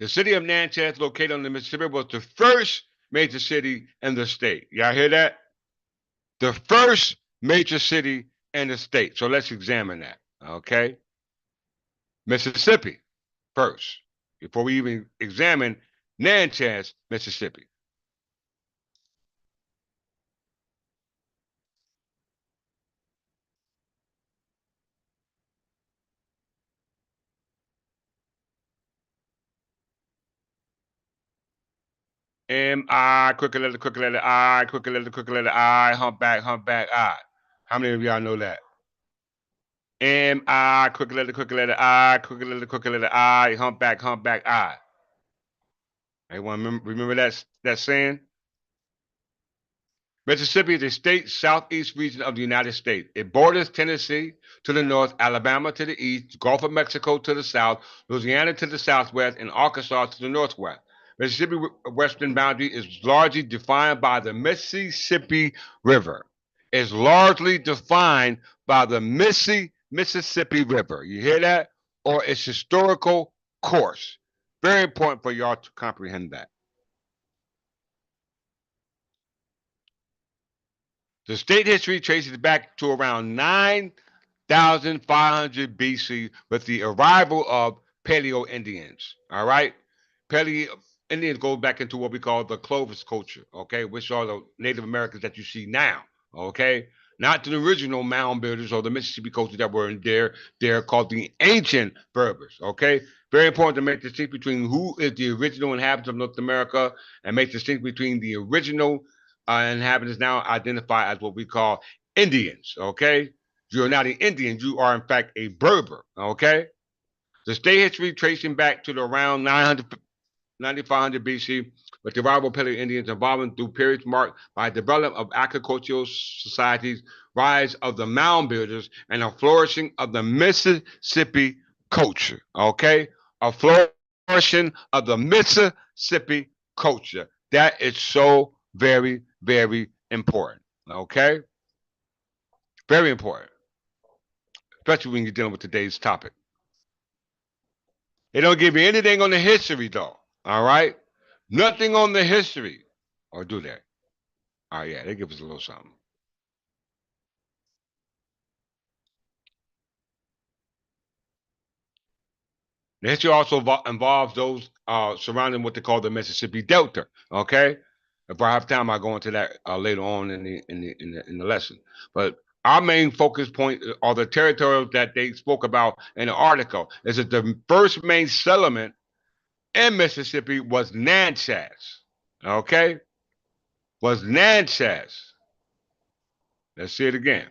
The city of Natchez, located on the Mississippi, was the first major city in the state. Y'all hear that? The first major city in the state. So let's examine that. Okay. Mississippi first, before we even examine Natchez, Mississippi. M-I, quick letter I, quick letter I, humpback I. How many of y'all know that? M-I, quick letter I, quick letter I, humpback I. Anyone remember that saying? Mississippi is a state southeast region of the United States. It borders Tennessee to the north, Alabama to the east, Gulf of Mexico to the south, Louisiana to the southwest, and Arkansas to the northwest. Mississippi western boundary is largely defined by the Mississippi River. It's largely defined by the Mississippi River. You hear that? Or its historical course. Very important for y'all to comprehend that. The state history traces back to around 9,500 BC with the arrival of Paleo Indians. All right? Paleo Indians go back into what we call the Clovis culture, okay, which are the Native Americans that you see now, okay? Not the original mound builders or the Mississippi culture that were in there. They're called the ancient Berbers, okay? Very important to make the distinction between who is the original inhabitants of North America and make the distinction between the original inhabitants now identified as what we call Indians, okay? You're not an Indian, you are in fact a Berber, okay? The state history tracing back to the around 9,500 BC, with the arrival of Paleo Indians evolving through periods marked by development of agricultural societies, rise of the mound builders, and a flourishing of the Mississippi culture. Okay, a flourishing of the Mississippi culture. That is so very, very important. Okay, very important, especially when you're dealing with today's topic. They don't give you anything on the history, though. All right, nothing on the history, or do they? Oh yeah, they give us a little something. The history also involves those surrounding what they call the Mississippi Delta. Okay, if I have time, I'll go into that later on in the lesson. But our main focus point are the territories that they spoke about in the article. Is that the first main settlement in Mississippi was Natchez. Okay, was Natchez. Let's see it again.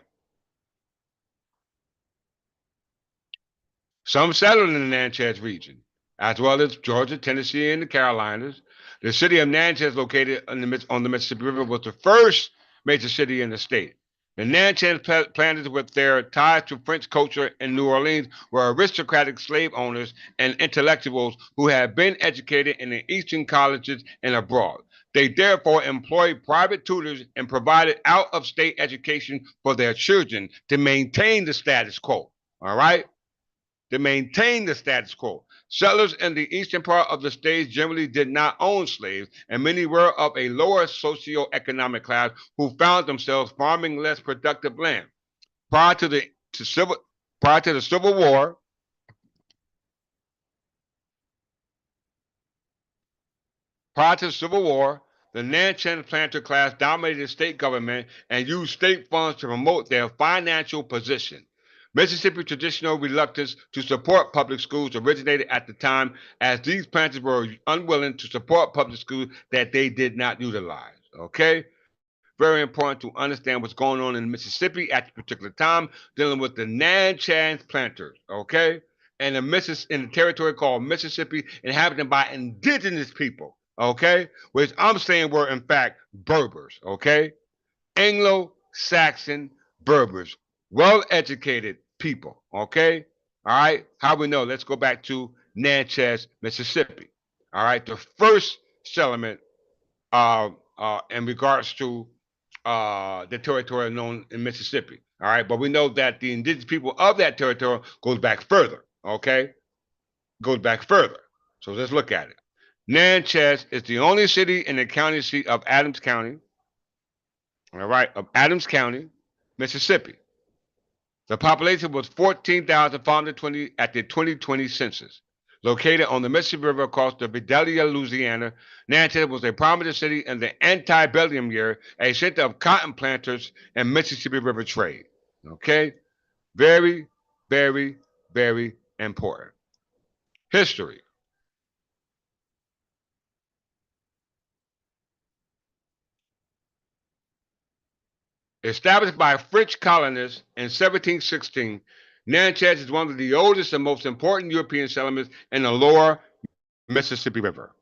Some settled in the Natchez region, as well as Georgia, Tennessee, and the Carolinas. The city of Natchez, located on the Mississippi River, was the first major city in the state. The Natchez planters, with their ties to French culture in New Orleans, were aristocratic slave owners and intellectuals who had been educated in the Eastern colleges and abroad. They therefore employed private tutors and provided out-of-state education for their children to maintain the status quo. All right? To maintain the status quo. Settlers in the eastern part of the states generally did not own slaves, and many were of a lower socioeconomic class who found themselves farming less productive land. Prior to the Civil War, the Natchez planter class dominated the state government and used state funds to promote their financial position. Mississippi traditional reluctance to support public schools originated at the time, as these planters were unwilling to support public schools that they did not utilize. Okay? Very important to understand what's going on in Mississippi at this particular time, dealing with the Natchez planters. Okay? And in the territory called Mississippi, inhabited by indigenous people. Okay? Which I'm saying were in fact Berbers. Okay? Anglo-Saxon Berbers. Well-educated people. Okay? All right? How we know? Let's go back to Natchez, Mississippi. All right? The first settlement in regards to the territory known in Mississippi. All right? But we know that the indigenous people of that territory goes back further. Okay? Goes back further. So let's look at it. Natchez is the only city in the county seat of Adams County. All right? Of Adams County, Mississippi. The population was 14,520 at the 2020 census. Located on the Mississippi River across the Vidalia, Louisiana, Natchez was a prominent city in the antebellum year, a center of cotton planters and Mississippi River trade. Okay? Very, very, very important. History. Established by French colonists in 1716, Natchez is one of the oldest and most important European settlements in the lower Mississippi River.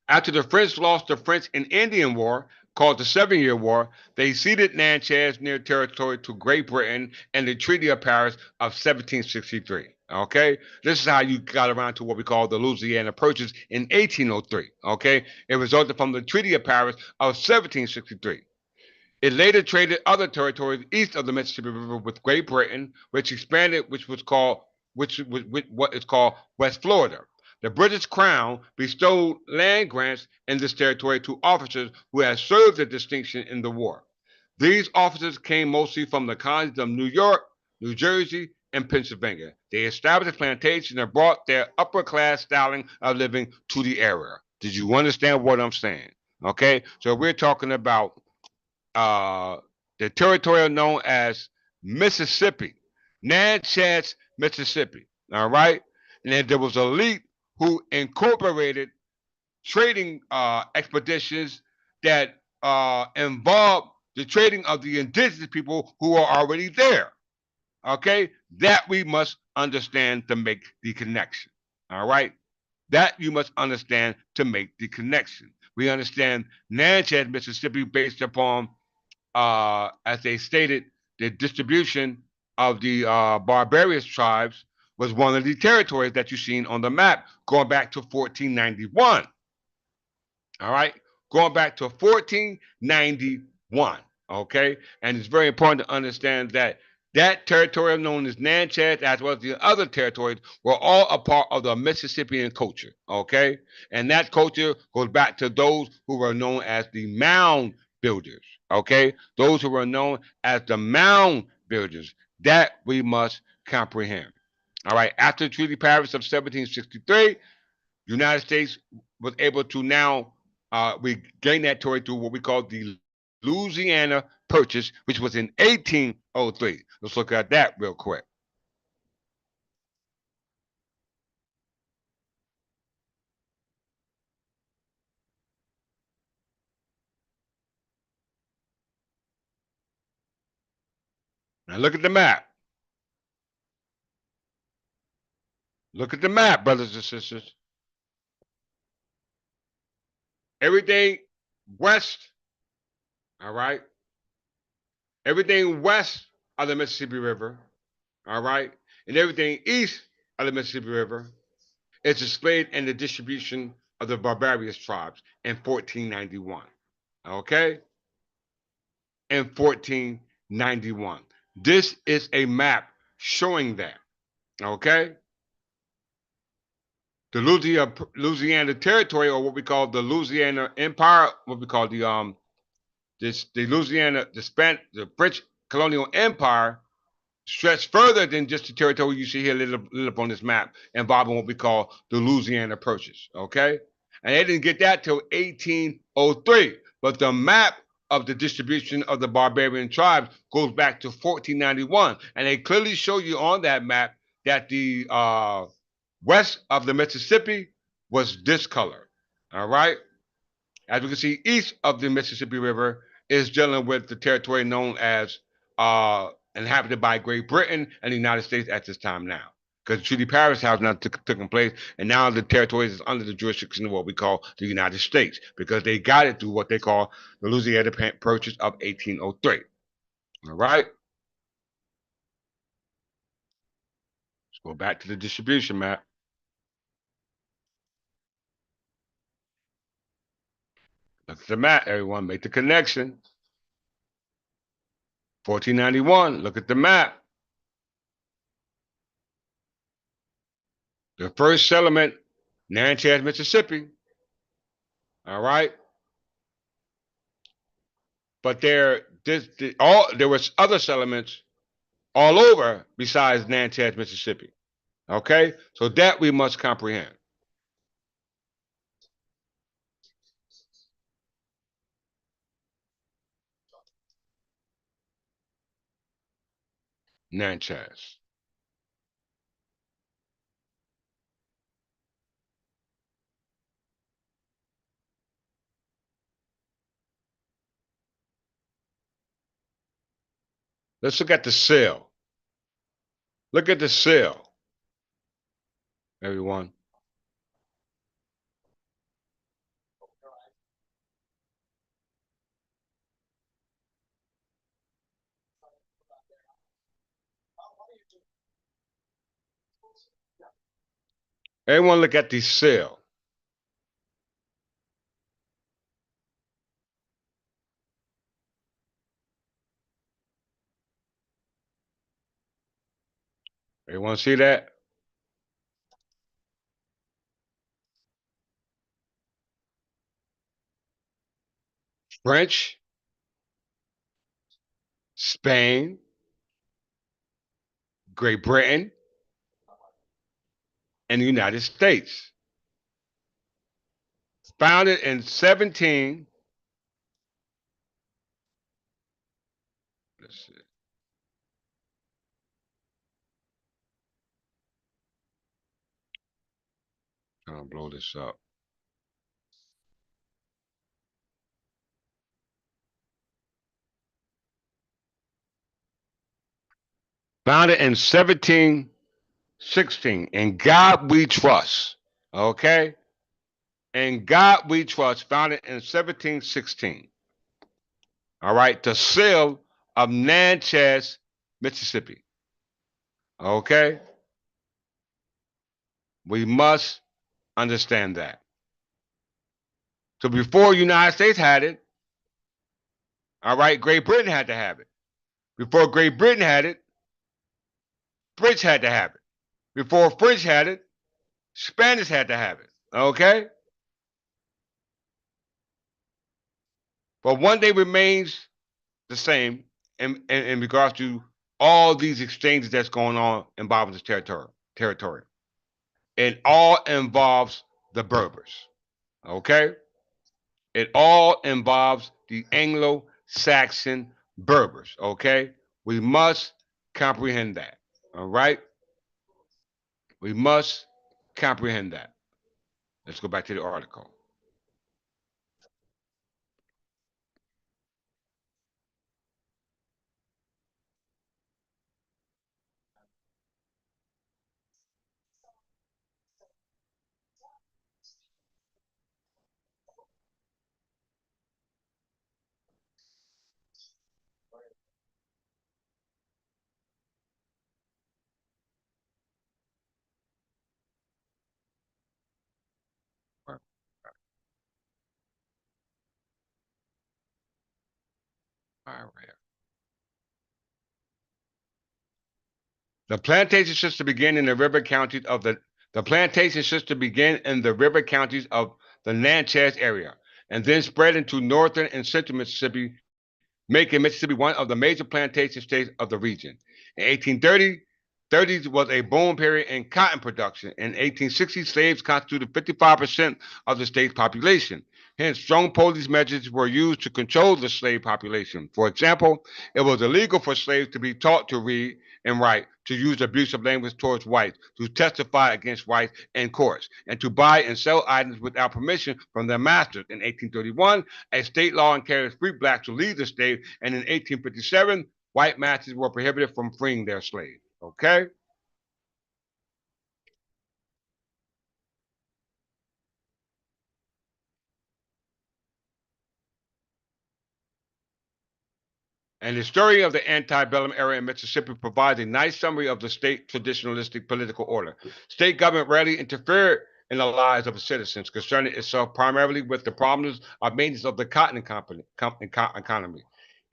After the French lost the French and Indian War, called the 7 Year War, they ceded Natchez near territory to Great Britain in the Treaty of Paris of 1763. Okay, this is how you got around to what we call the Louisiana Purchase in 1803. Okay, it resulted from the Treaty of Paris of 1763. It later traded other territories east of the Mississippi River with Great Britain, which expanded, which was what is called West Florida. The British Crown bestowed land grants in this territory to officers who had served the distinction in the war. These officers came mostly from the colonies of New York, New Jersey, and Pennsylvania. They established plantations and brought their upper class styling of living to the area. Did you understand what I'm saying? Okay, so we're talking about uh, the territory known as Mississippi, Natchez, Mississippi. All right, and then there was an elite who incorporated trading expeditions that involved the trading of the indigenous people who are already there. Okay, that we must understand to make the connection. All right, that you must understand to make the connection. We understand Natchez, Mississippi, based upon as they stated, the distribution of the barbarous tribes was one of the territories that you've seen on the map going back to 1491. All right, going back to 1491. Okay, and it's very important to understand that that territory known as Natchez, as well as the other territories, were all a part of the Mississippian culture. Okay, and that culture goes back to those who were known as the mound builders. Okay, those who were known as the mound builders. That we must comprehend. All right, after the Treaty of Paris of 1763, United States was able to now we gained that territory through what we call the Louisiana Purchase, which was in 1803. Let's look at that real quick. Now look at the map. Look at the map, brothers and sisters. Everything west, all right? Everything west of the Mississippi River, all right? And everything east of the Mississippi River is displayed in the distribution of the barbarous tribes in 1491. Okay? In 1491. This is a map showing that. Okay? The Louisiana Territory, or what we call the Louisiana Empire, what we call the Louisiana, the French colonial empire, stretched further than just the territory you see here lit up on this map, involving what we call the Louisiana Purchase. Okay, and they didn't get that till 1803, but the map of the distribution of the barbarian tribes goes back to 1491, and they clearly show you on that map that the west of the Mississippi was this color. All right, as we can see, east of the Mississippi River is dealing with the territory known as inhabited by Great Britain and the United States at this time now. Because the Treaty of Paris has now taken place, and now the territory is under the jurisdiction of what we call the United States, because they got it through what they call the Louisiana Purchase of 1803. All right? Let's go back to the distribution map. Look at the map, everyone. Make the connection. 1491, look at the map. The first settlement, Natchez, Mississippi. All right. But there was other settlements all over besides Natchez, Mississippi. Okay, so that we must comprehend. Natchez. Let's look at the cell. Look at the cell, everyone. Everyone look at the cell. Everyone see that? French, Spain, Great Britain, and the United States. Founded in 17. Let's see. I'm gonna blow this up. Founded in 1716. In God we trust. Okay? In God we trust. Founded in 1716. All right? The seal of Natchez, Mississippi. Okay? We must understand that. So before United States had it, all right, Great Britain had to have it. Before Great Britain had it, French had to have it. Before French had it, Spanish had to have it. Okay? But one day remains the same in regards to all these exchanges that's going on involving this territory. It all involves the Berbers. Okay? It all involves the Anglo-Saxon Berbers. Okay? We must comprehend that. All right? We must comprehend that. Let's go back to the article. All right. The plantation system began in the river counties of the plantation system began in the river counties of the Natchez area, and then spread into northern and central Mississippi, making Mississippi one of the major plantation states of the region. In 1830, 30s was a boom period in cotton production. In 1860, slaves constituted 55% of the state's population. Hence, strong police measures were used to control the slave population. For example, it was illegal for slaves to be taught to read and write, to use abusive language towards whites, to testify against whites in courts, and to buy and sell items without permission from their masters. In 1831, a state law encouraged free blacks to leave the state, and in 1857, white masters were prohibited from freeing their slaves. Okay? And the story of the antebellum era in Mississippi provides a nice summary of the state traditionalistic political order. State government rarely interfered in the lives of its citizens, concerning itself primarily with the problems of maintenance of the cotton economy,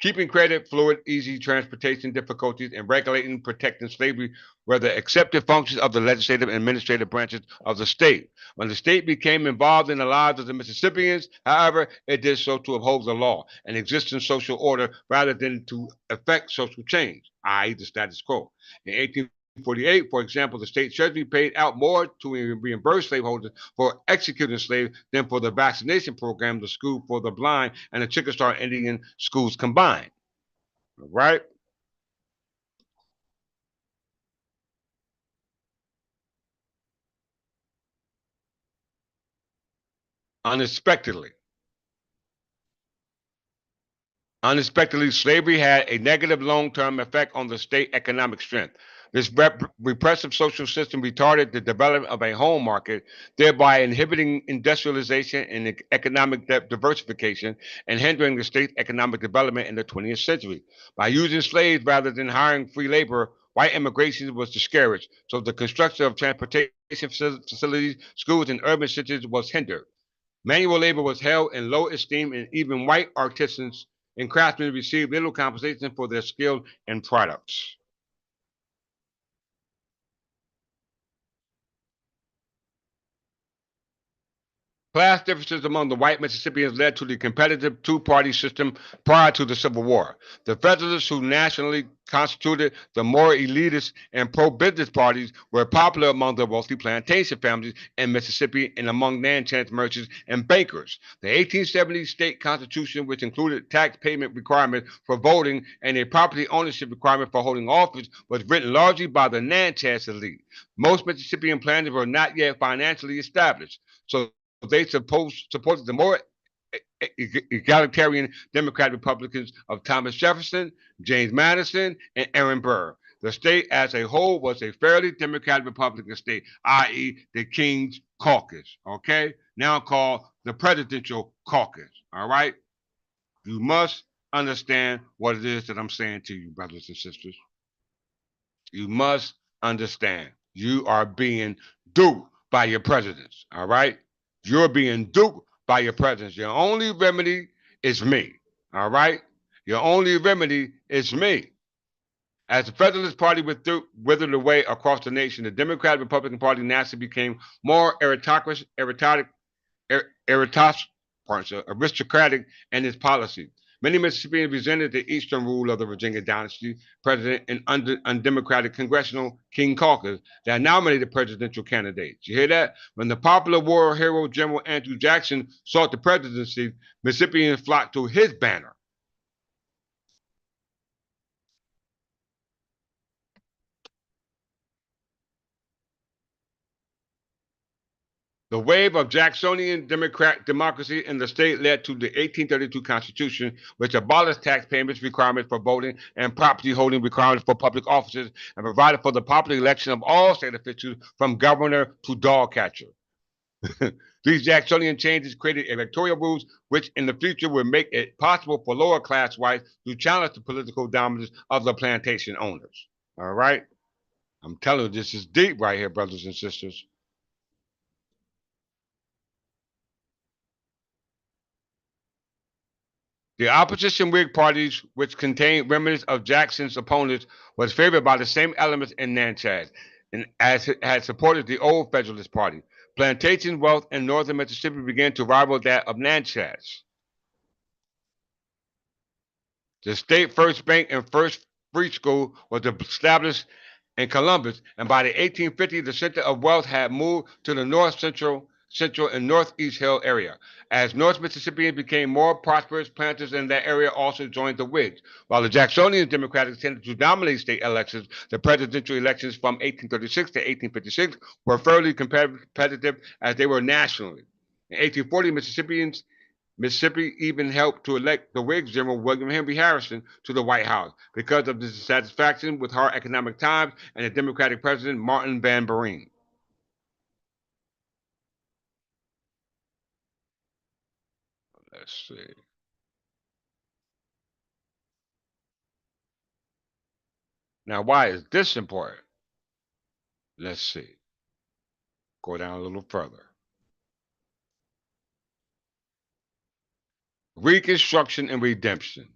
keeping credit, fluid, easy transportation difficulties, and regulating, protecting slavery were the accepted functions of the legislative and administrative branches of the state. When the state became involved in the lives of the Mississippians, however, it did so to uphold the law and existing social order rather than to effect social change, i.e., the status quo. In 1848, for example, the state treasury paid out more to reimburse slaveholders for executing slaves than for the vaccination program, the school for the blind, and the Chickasaw Indian schools combined. Right? Unexpectedly. Unexpectedly, slavery had a negative long-term effect on the state economic strength. This repressive social system retarded the development of a home market, thereby inhibiting industrialization and economic diversification and hindering the state's economic development in the 20th century. By using slaves rather than hiring free labor, white immigration was discouraged, so the construction of transportation facilities, schools, and urban centers was hindered. Manual labor was held in low esteem, and even white artisans and craftsmen received little compensation for their skill and products. Class differences among the white Mississippians led to the competitive two-party system prior to the Civil War. The Federalists, who nationally constituted the more elitist and pro-business parties, were popular among the wealthy plantation families in Mississippi and among land-chance merchants and bankers. The 1870 state constitution, which included tax payment requirements for voting and a property ownership requirement for holding office, was written largely by the land-chance elite. Most Mississippian planters were not yet financially established, so they supported the more egalitarian Democrat Republicans of Thomas Jefferson, James Madison, and Aaron Burr. The state as a whole was a fairly Democratic Republican state, i.e., the King's Caucus, okay? Now called the Presidential Caucus, all right? You must understand what it is that I'm saying to you, brothers and sisters. You must understand. You are being duped by your presidents, all right? You're being duped by your presidents. Your only remedy is me, all right? Your only remedy is me. As the Federalist Party withered away across the nation, the Democratic Republican Party naturally became more aristocratic in its policy. Many Mississippians resented the Eastern rule of the Virginia dynasty, president, and undemocratic congressional King Caucus that nominated presidential candidates. You hear that? When the popular war hero General Andrew Jackson sought the presidency, Mississippians flocked to his banner. The wave of Jacksonian democracy in the state led to the 1832 Constitution, which abolished tax payments requirements for voting and property holding requirements for public offices and provided for the popular election of all state officials from governor to dog catcher. These Jacksonian changes created electoral rules which in the future would make it possible for lower class whites to challenge the political dominance of the plantation owners. All right? I'm telling you, this is deep right here, brothers and sisters. The opposition Whig parties, which contained remnants of Jackson's opponents, was favored by the same elements in Natchez, and as it had supported the old Federalist Party. Plantation wealth in northern Mississippi began to rival that of Natchez. The state first bank and first free school was established in Columbus, and by the 1850s, the center of wealth had moved to the central and northeast hill area. As North Mississippians became more prosperous, planters in that area also joined the Whigs. While the Jacksonian Democrats tended to dominate state elections, the presidential elections from 1836 to 1856 were fairly competitive as they were nationally. In 1840, Mississippi even helped to elect the Whig General William Henry Harrison to the White House because of the dissatisfaction with hard economic times and the Democratic President Martin Van Buren. Let's see. Now, why is this important? Let's see. Go down a little further. Reconstruction and redemption.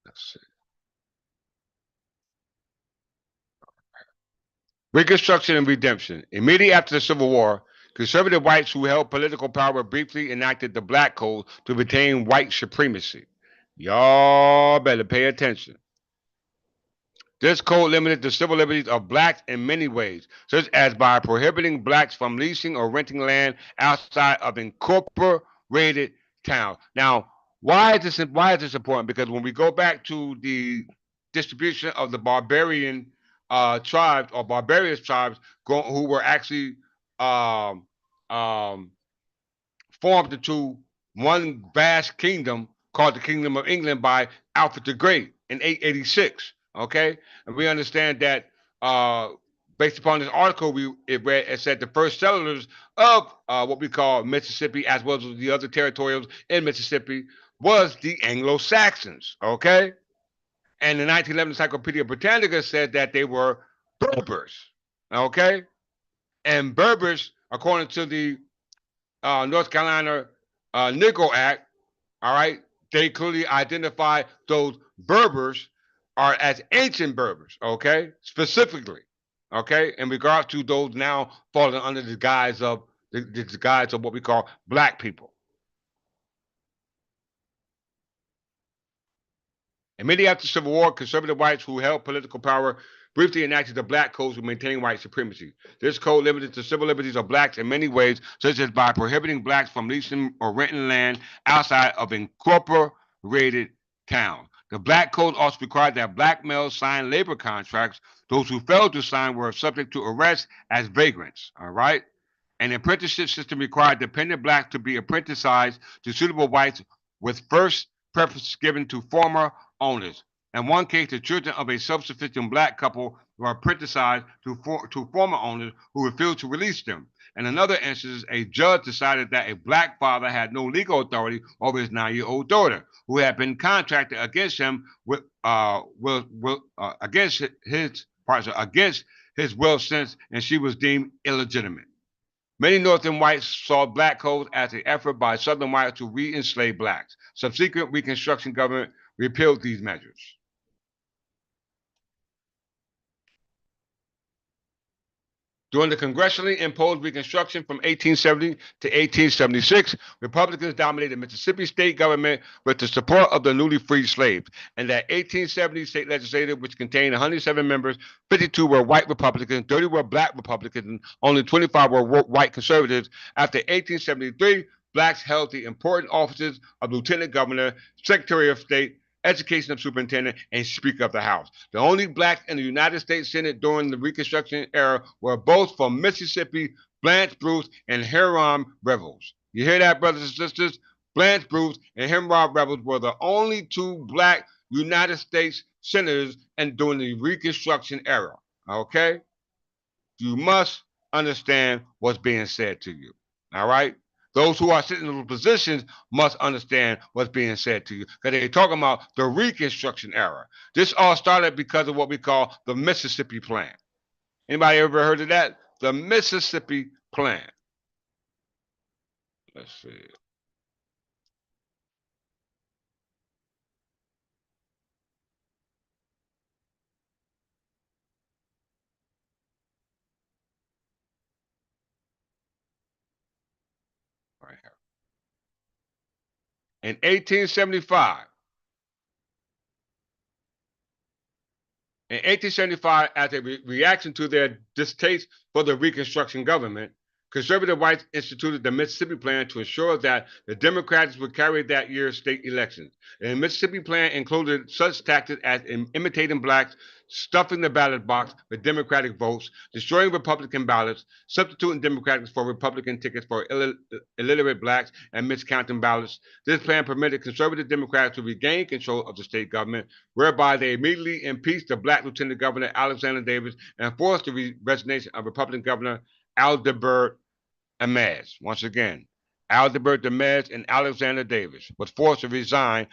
Let's see. Reconstruction and redemption. Immediately after the Civil War, conservative whites who held political power briefly enacted the Black Code to retain white supremacy. Y'all better pay attention. This code limited the civil liberties of blacks in many ways, such as by prohibiting blacks from leasing or renting land outside of incorporated towns. Now, why is this important? Because when we go back to the distribution of the barbarian tribes or barbarous tribes who were actually um, um, formed into one vast kingdom called the Kingdom of England by Alfred the Great in 886. Okay, and we understand that based upon this article, it said the first settlers of what we call Mississippi, as well as the other territorials in Mississippi, was the Anglo-Saxons. Okay, and the 1911 Encyclopedia Britannica said that they were Berbers. Okay, and Berbers, according to the North Carolina Negro Act, all right, they clearly identify those Berbers are as ancient Berbers, okay, specifically, okay, in regard to those now falling under the guise of the guise of what we call black people. Immediately after the Civil War, conservative whites who held political power briefly enacted the Black Code to maintain white supremacy. This code limited the civil liberties of blacks in many ways, such as by prohibiting blacks from leasing or renting land outside of incorporated towns. The Black Code also required that black males sign labor contracts. Those who failed to sign were subject to arrest as vagrants. All right. An apprenticeship system required dependent blacks to be apprenticed to suitable whites, with first preference given to former owners. In one case, the children of a self-sufficient black couple were apprenticed to former owners who refused to release them. In another instance, a judge decided that a black father had no legal authority over his 9-year-old daughter, who had been contracted against him against his will since, and she was deemed illegitimate. Many Northern whites saw black codes as an effort by Southern whites to re-enslave blacks. Subsequent Reconstruction government repealed these measures. During the congressionally imposed Reconstruction from 1870 to 1876, Republicans dominated Mississippi state government with the support of the newly freed slaves. And that 1870 state legislature, which contained 107 members, 52 were white Republicans, 30 were black Republicans, and only 25 were white conservatives. After 1873, blacks held the important offices of lieutenant governor, secretary of state, educational superintendent, and Speaker of the House. The only blacks in the United States Senate during the Reconstruction era were both from Mississippi, Blanche Bruce and Hiram Revels. You hear that, brothers and sisters? Blanche Bruce and Hiram Revels were the only two black United States senators during the Reconstruction era. Okay? You must understand what's being said to you. All right? Those who are sitting in those positions must understand what's being said to you, because they're talking about the Reconstruction era. This all started because of what we call the Mississippi Plan. Anybody ever heard of that? The Mississippi Plan. Let's see. Right here. In 1875, as a reaction to their distaste for the Reconstruction government, conservative whites instituted the Mississippi Plan to ensure that the Democrats would carry that year's state elections. The Mississippi Plan included such tactics as imitating blacks, stuffing the ballot box with Democratic votes, destroying Republican ballots, substituting Democrats for Republican tickets for illiterate blacks, and miscounting ballots. This plan permitted conservative Democrats to regain control of the state government, whereby they immediately impeached the black Lieutenant Governor Alexander Davis and forced the resignation of Republican Governor Adelbert Demise. Once again, Adelbert Demise and Alexander Davis was forced to resign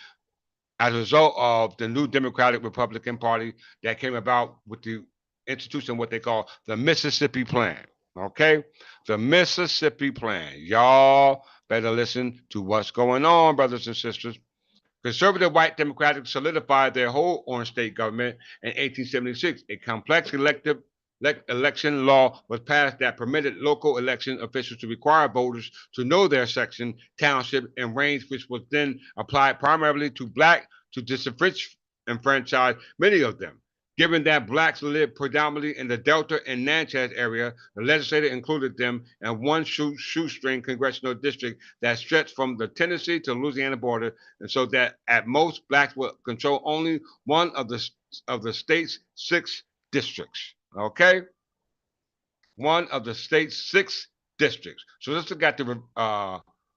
as a result of the new Democratic Republican Party that came about with the institution, what they call the Mississippi Plan. Okay? The Mississippi Plan. Y'all better listen to what's going on, brothers and sisters. Conservative white Democrats solidified their hold on state government in 1876. A complex election law was passed that permitted local election officials to require voters to know their section, township, and range, which was then applied primarily to black to disenfranchise many of them. Given that blacks lived predominantly in the Delta and Natchez area, the legislature included them in one shoestring congressional district that stretched from the Tennessee to Louisiana border, and so that at most blacks would control only one of the state's 6 districts. Okay, one of the state's 6 districts. So let's look at the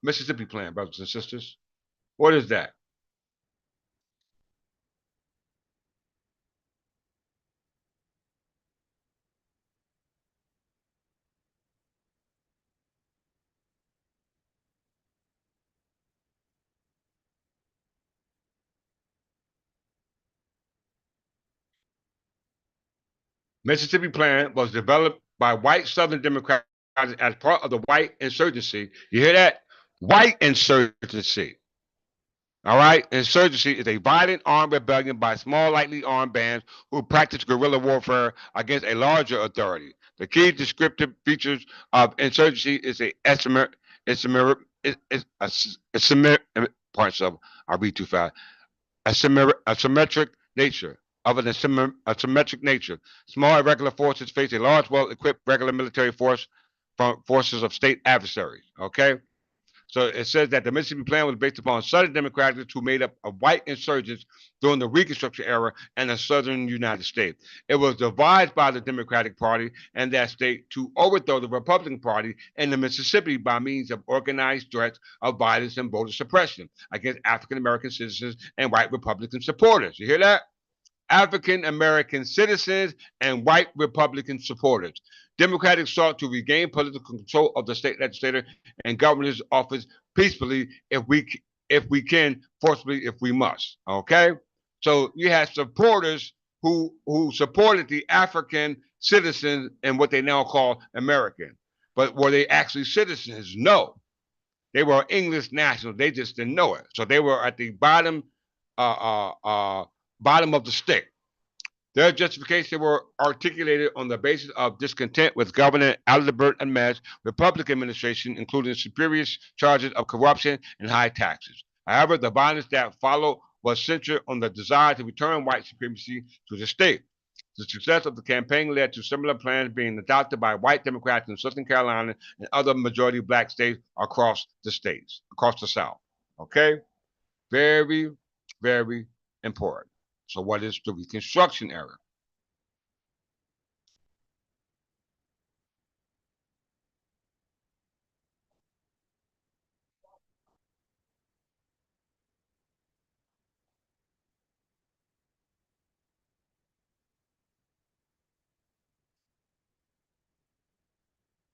Mississippi Plan, brothers and sisters. What is that? Mississippi Plan was developed by white Southern Democrats as part of the white insurgency. You hear that? White insurgency. All right. Insurgency is a violent armed rebellion by small, lightly armed bands who practice guerrilla warfare against a larger authority. The key descriptive features of insurgency is a estimate, it's a parts of, I read too fast, a symmetric nature of an asymmetric nature. Small irregular forces face a large, well-equipped regular military force from forces of state adversaries. Okay, so it says that the Mississippi Plan was based upon Southern Democrats who made up of white insurgents during the Reconstruction era in the southern United States. It was devised by the Democratic Party and that state to overthrow the Republican Party in the Mississippi by means of organized threats of violence and voter suppression against African American citizens and white Republican supporters. You hear that? African American citizens and white Republican supporters. Democrats sought to regain political control of the state legislature and governor's office peacefully if we can, forcibly if we must. Okay, so you had supporters who supported the African citizens and what they now call American, but were they actually citizens? No, they were English nationals. They just didn't know it. So they were at the bottom of the stick. Their justifications were articulated on the basis of discontent with Governor Adelbert and Mez Republican administration, including spurious charges of corruption and high taxes. However, the violence that followed was centered on the desire to return white supremacy to the state. The success of the campaign led to similar plans being adopted by white Democrats in Southern Carolina and other majority black states across the South. Okay? Very, very important. So, what is the Reconstruction era?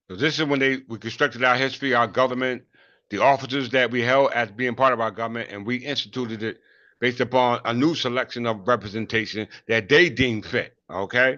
So this is when they we constructed our history, our government, the officers that we held as being part of our government, and we instituted it based upon a new selection of representation that they deemed fit. Okay,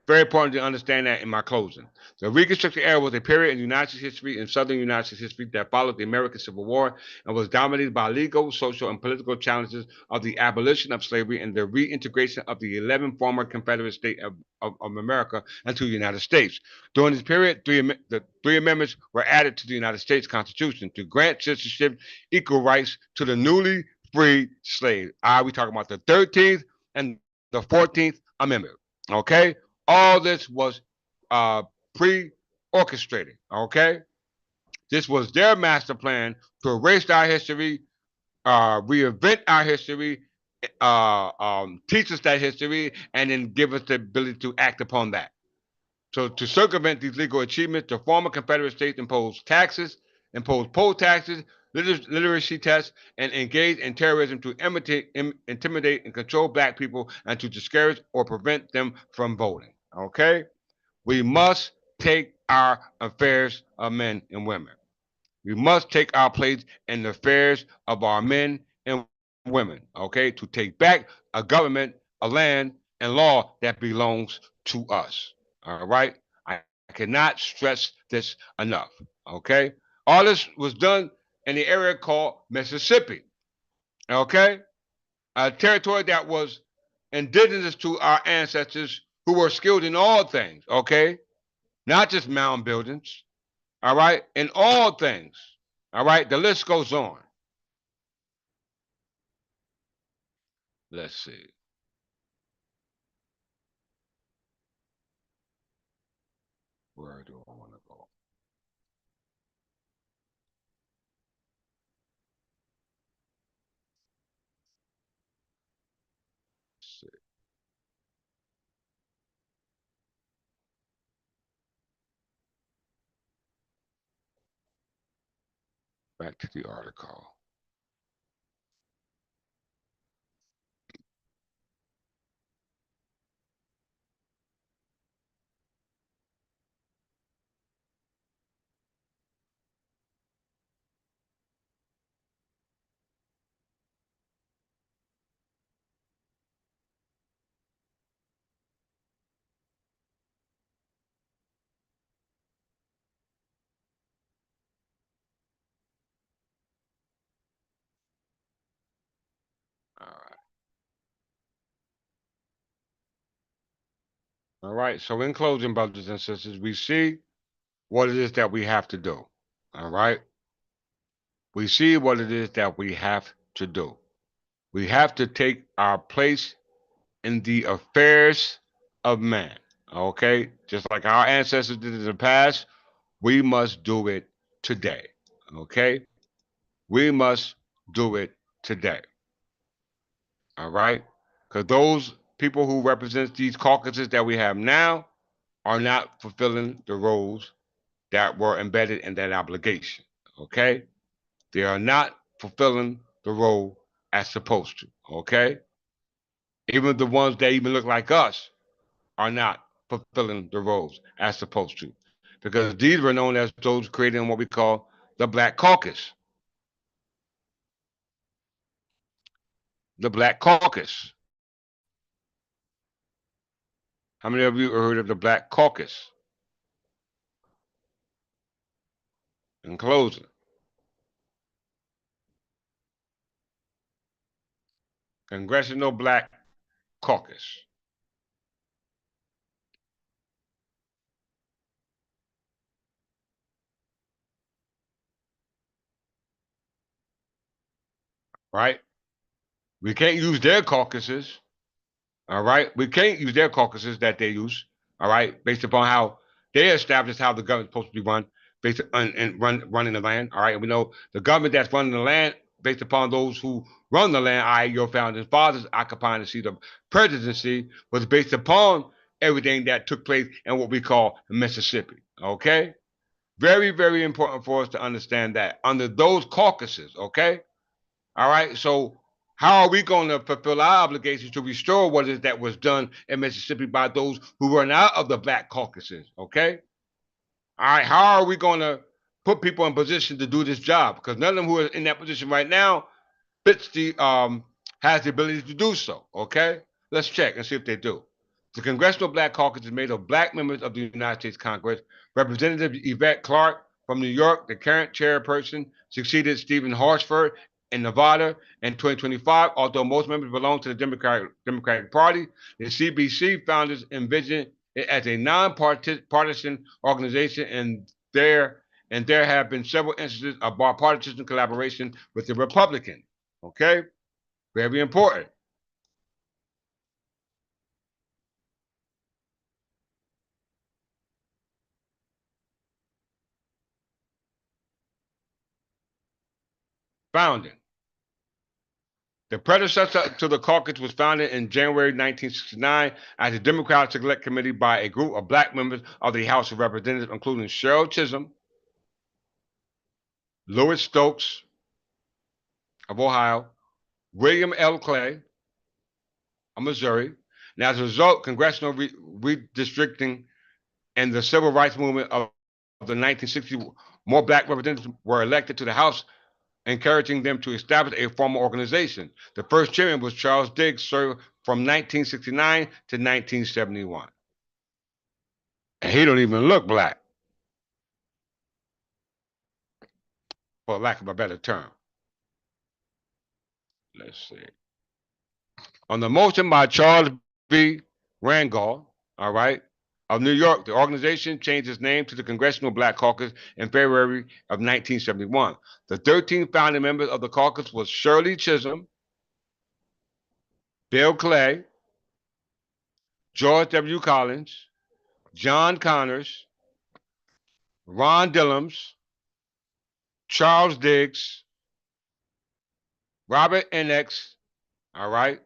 very important to understand that in my closing. The Reconstruction era was a period in United States history and Southern United States history that followed the American Civil War and was dominated by legal, social, and political challenges of the abolition of slavery and the reintegration of the 11 former Confederate states of America into the United States. During this period, the three amendments were added to the United States Constitution to grant citizenship equal rights to the newly freed slaves. We talking about the 13th and the 14th Amendment. Okay, all this was uh, pre-orchestrated. Okay, this was their master plan to erase our history, reinvent our history, teach us that history, and then give us the ability to act upon that. So to circumvent these legal achievements, the former Confederate states imposed taxes, imposed poll taxes, literacy tests, and engaged in terrorism to intimidate and control black people and to discourage or prevent them from voting. Okay? We must take our affairs of men and women. We must take our place in the affairs of our men and women, okay, to take back a government, a land, and law that belongs to us. All right? I cannot stress this enough, okay? All this was done in the area called Mississippi, okay? A territory that was indigenous to our ancestors who were skilled in all things, okay? Not just mound buildings, all right? In all things, all right? The list goes on. Let's see. Where do I want to go? Let's see. Back to the article. All right. All right. So in closing, brothers and sisters, we see what it is that we have to do. All right. We see what it is that we have to do. We have to take our place in the affairs of man. Okay? Just like our ancestors did in the past, we must do it today. Okay? We must do it today. All right? Because those people who represent these caucuses that we have now are not fulfilling the roles that were embedded in that obligation. Okay? They are not fulfilling the role as supposed to. Okay? Even the ones that even look like us are not fulfilling the roles as supposed to. Because these were known as those creating what we call the Black Caucus. The Black Caucus. How many of you heard of the Black Caucus? In closing, Congressional Black Caucus. Right? We can't use their caucuses. All right. We can't use their caucuses that they use. All right. Based upon how they established how the government's supposed to be run, based on and running the land. All right. And we know the government that's running the land based upon those who run the land, i.e., your founding fathers occupying the seat of presidency, was based upon everything that took place in what we call Mississippi. Okay. Very, very important for us to understand that under those caucuses. Okay. All right. So how are we going to fulfill our obligations to restore what is that was done in Mississippi by those who were not of the Black caucuses? Okay. All right. How are we going to put people in position to do this job? Because none of them who are in that position right now fits the has the ability to do so. Okay. Let's check and see if they do. The Congressional Black Caucus is made of black members of the United States Congress. Representative Yvette Clarke from New York, the current chairperson, succeeded Stephen Horsford in Nevada in 2025. Although most members belong to the Democratic Party, the CBC founders envisioned it as a nonpartisan organization, and there have been several instances of bipartisan collaboration with the Republicans. Okay, very important. Founding. The predecessor to the caucus was founded in January 1969 as a Democratic Select Committee by a group of black members of the House of Representatives, including Cheryl Chisholm, Louis Stokes of Ohio, William L. Clay of Missouri. Now, as a result, congressional redistricting and the civil rights movement of the 1960s, more black representatives were elected to the House, encouraging them to establish a formal organization. The first chairman was Charles Diggs, served from 1969 to 1971. And he don't even look black, for lack of a better term. Let's see. On the motion by Charles B. Rangel, all right, of New York, the organization changed its name to the Congressional Black Caucus in February of 1971. The 13 founding members of the caucus was Shirley Chisholm, Bill Clay, George W. Collins, John Connors, Ron Dillums, Charles Diggs, Robert N.X., all right,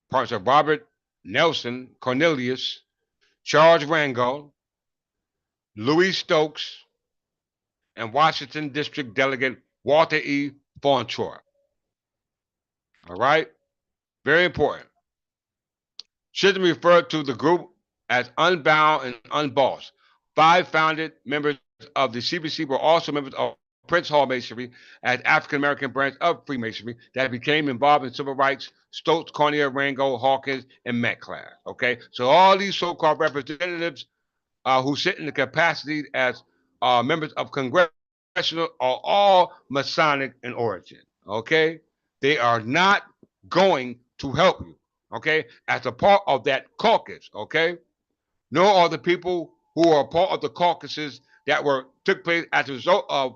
parts of Robert Nelson Cornelius, Charles Rangel, Louis Stokes, and Washington District Delegate Walter E. Fauntroy. All right? Very important. Chisholm referred to the group as Unbound and Unbossed. 5 founded members of the CBC were also members of Prince Hall Masonry as African American branch of Freemasonry that became involved in civil rights, Stokes, Cornelius, Rango, Hawkins, and Metcalf. Okay, so all these so-called representatives who sit in the capacity as members of congressional are all Masonic in origin. Okay, they are not going to help you. Okay, as a part of that caucus. Okay, nor are the people who are part of the caucuses that took place as a result of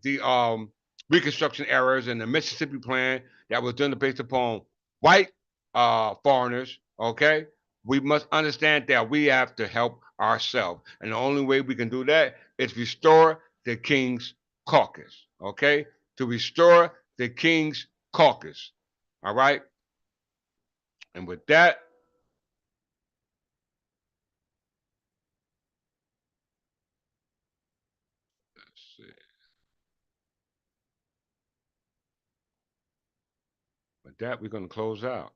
the Reconstruction errors and the Mississippi Plan that was done based upon white foreigners. Okay, we must understand that we have to help ourselves, and the only way we can do that is restore the King's Caucus. Okay, to restore the King's Caucus. All right, and with that, let's see. With that, we're going to close out.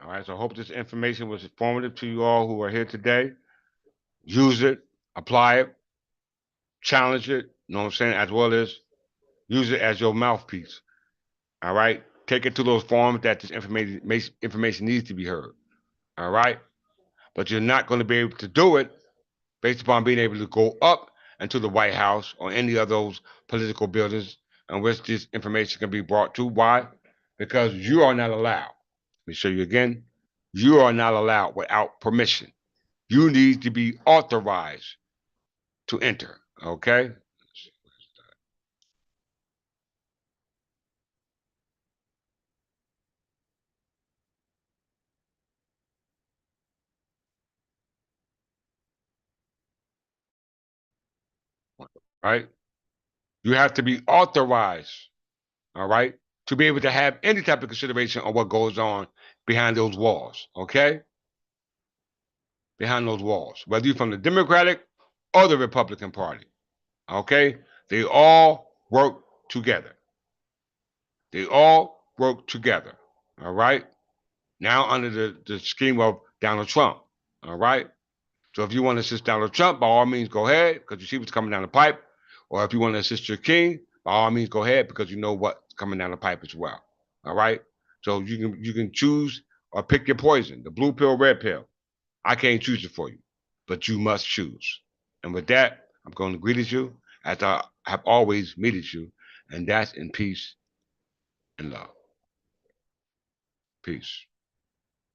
All right. So I hope this information was informative to you all who are here today. Use it, apply it, challenge it, you know what I'm saying, as well as use it as your mouthpiece. All right. Take it to those forums that this information needs to be heard. All right. But you're not going to be able to do it based upon being able to go up into the White House or any of those political buildings in which this information can be brought to. Why? Because you are not allowed. Let me show you again. You are not allowed without permission. You need to be authorized to enter. Okay? All right? You have to be authorized, all right, to be able to have any type of consideration on what goes on behind those walls. Okay? Behind those walls. Whether you're from the Democratic or the Republican Party. Okay? They all work together. They all work together. All right? Now under the scheme of Donald Trump. All right? So if you want to assist Donald Trump, by all means, go ahead because you see what's coming down the pipe. Or if you want to assist your king, by all means, go ahead because you know what's coming down the pipe as well. All right. So you can choose or pick your poison, the blue pill, red pill. I can't choose it for you, but you must choose. And with that, I'm going to greet you as I have always meted you, and that's in peace and love. Peace.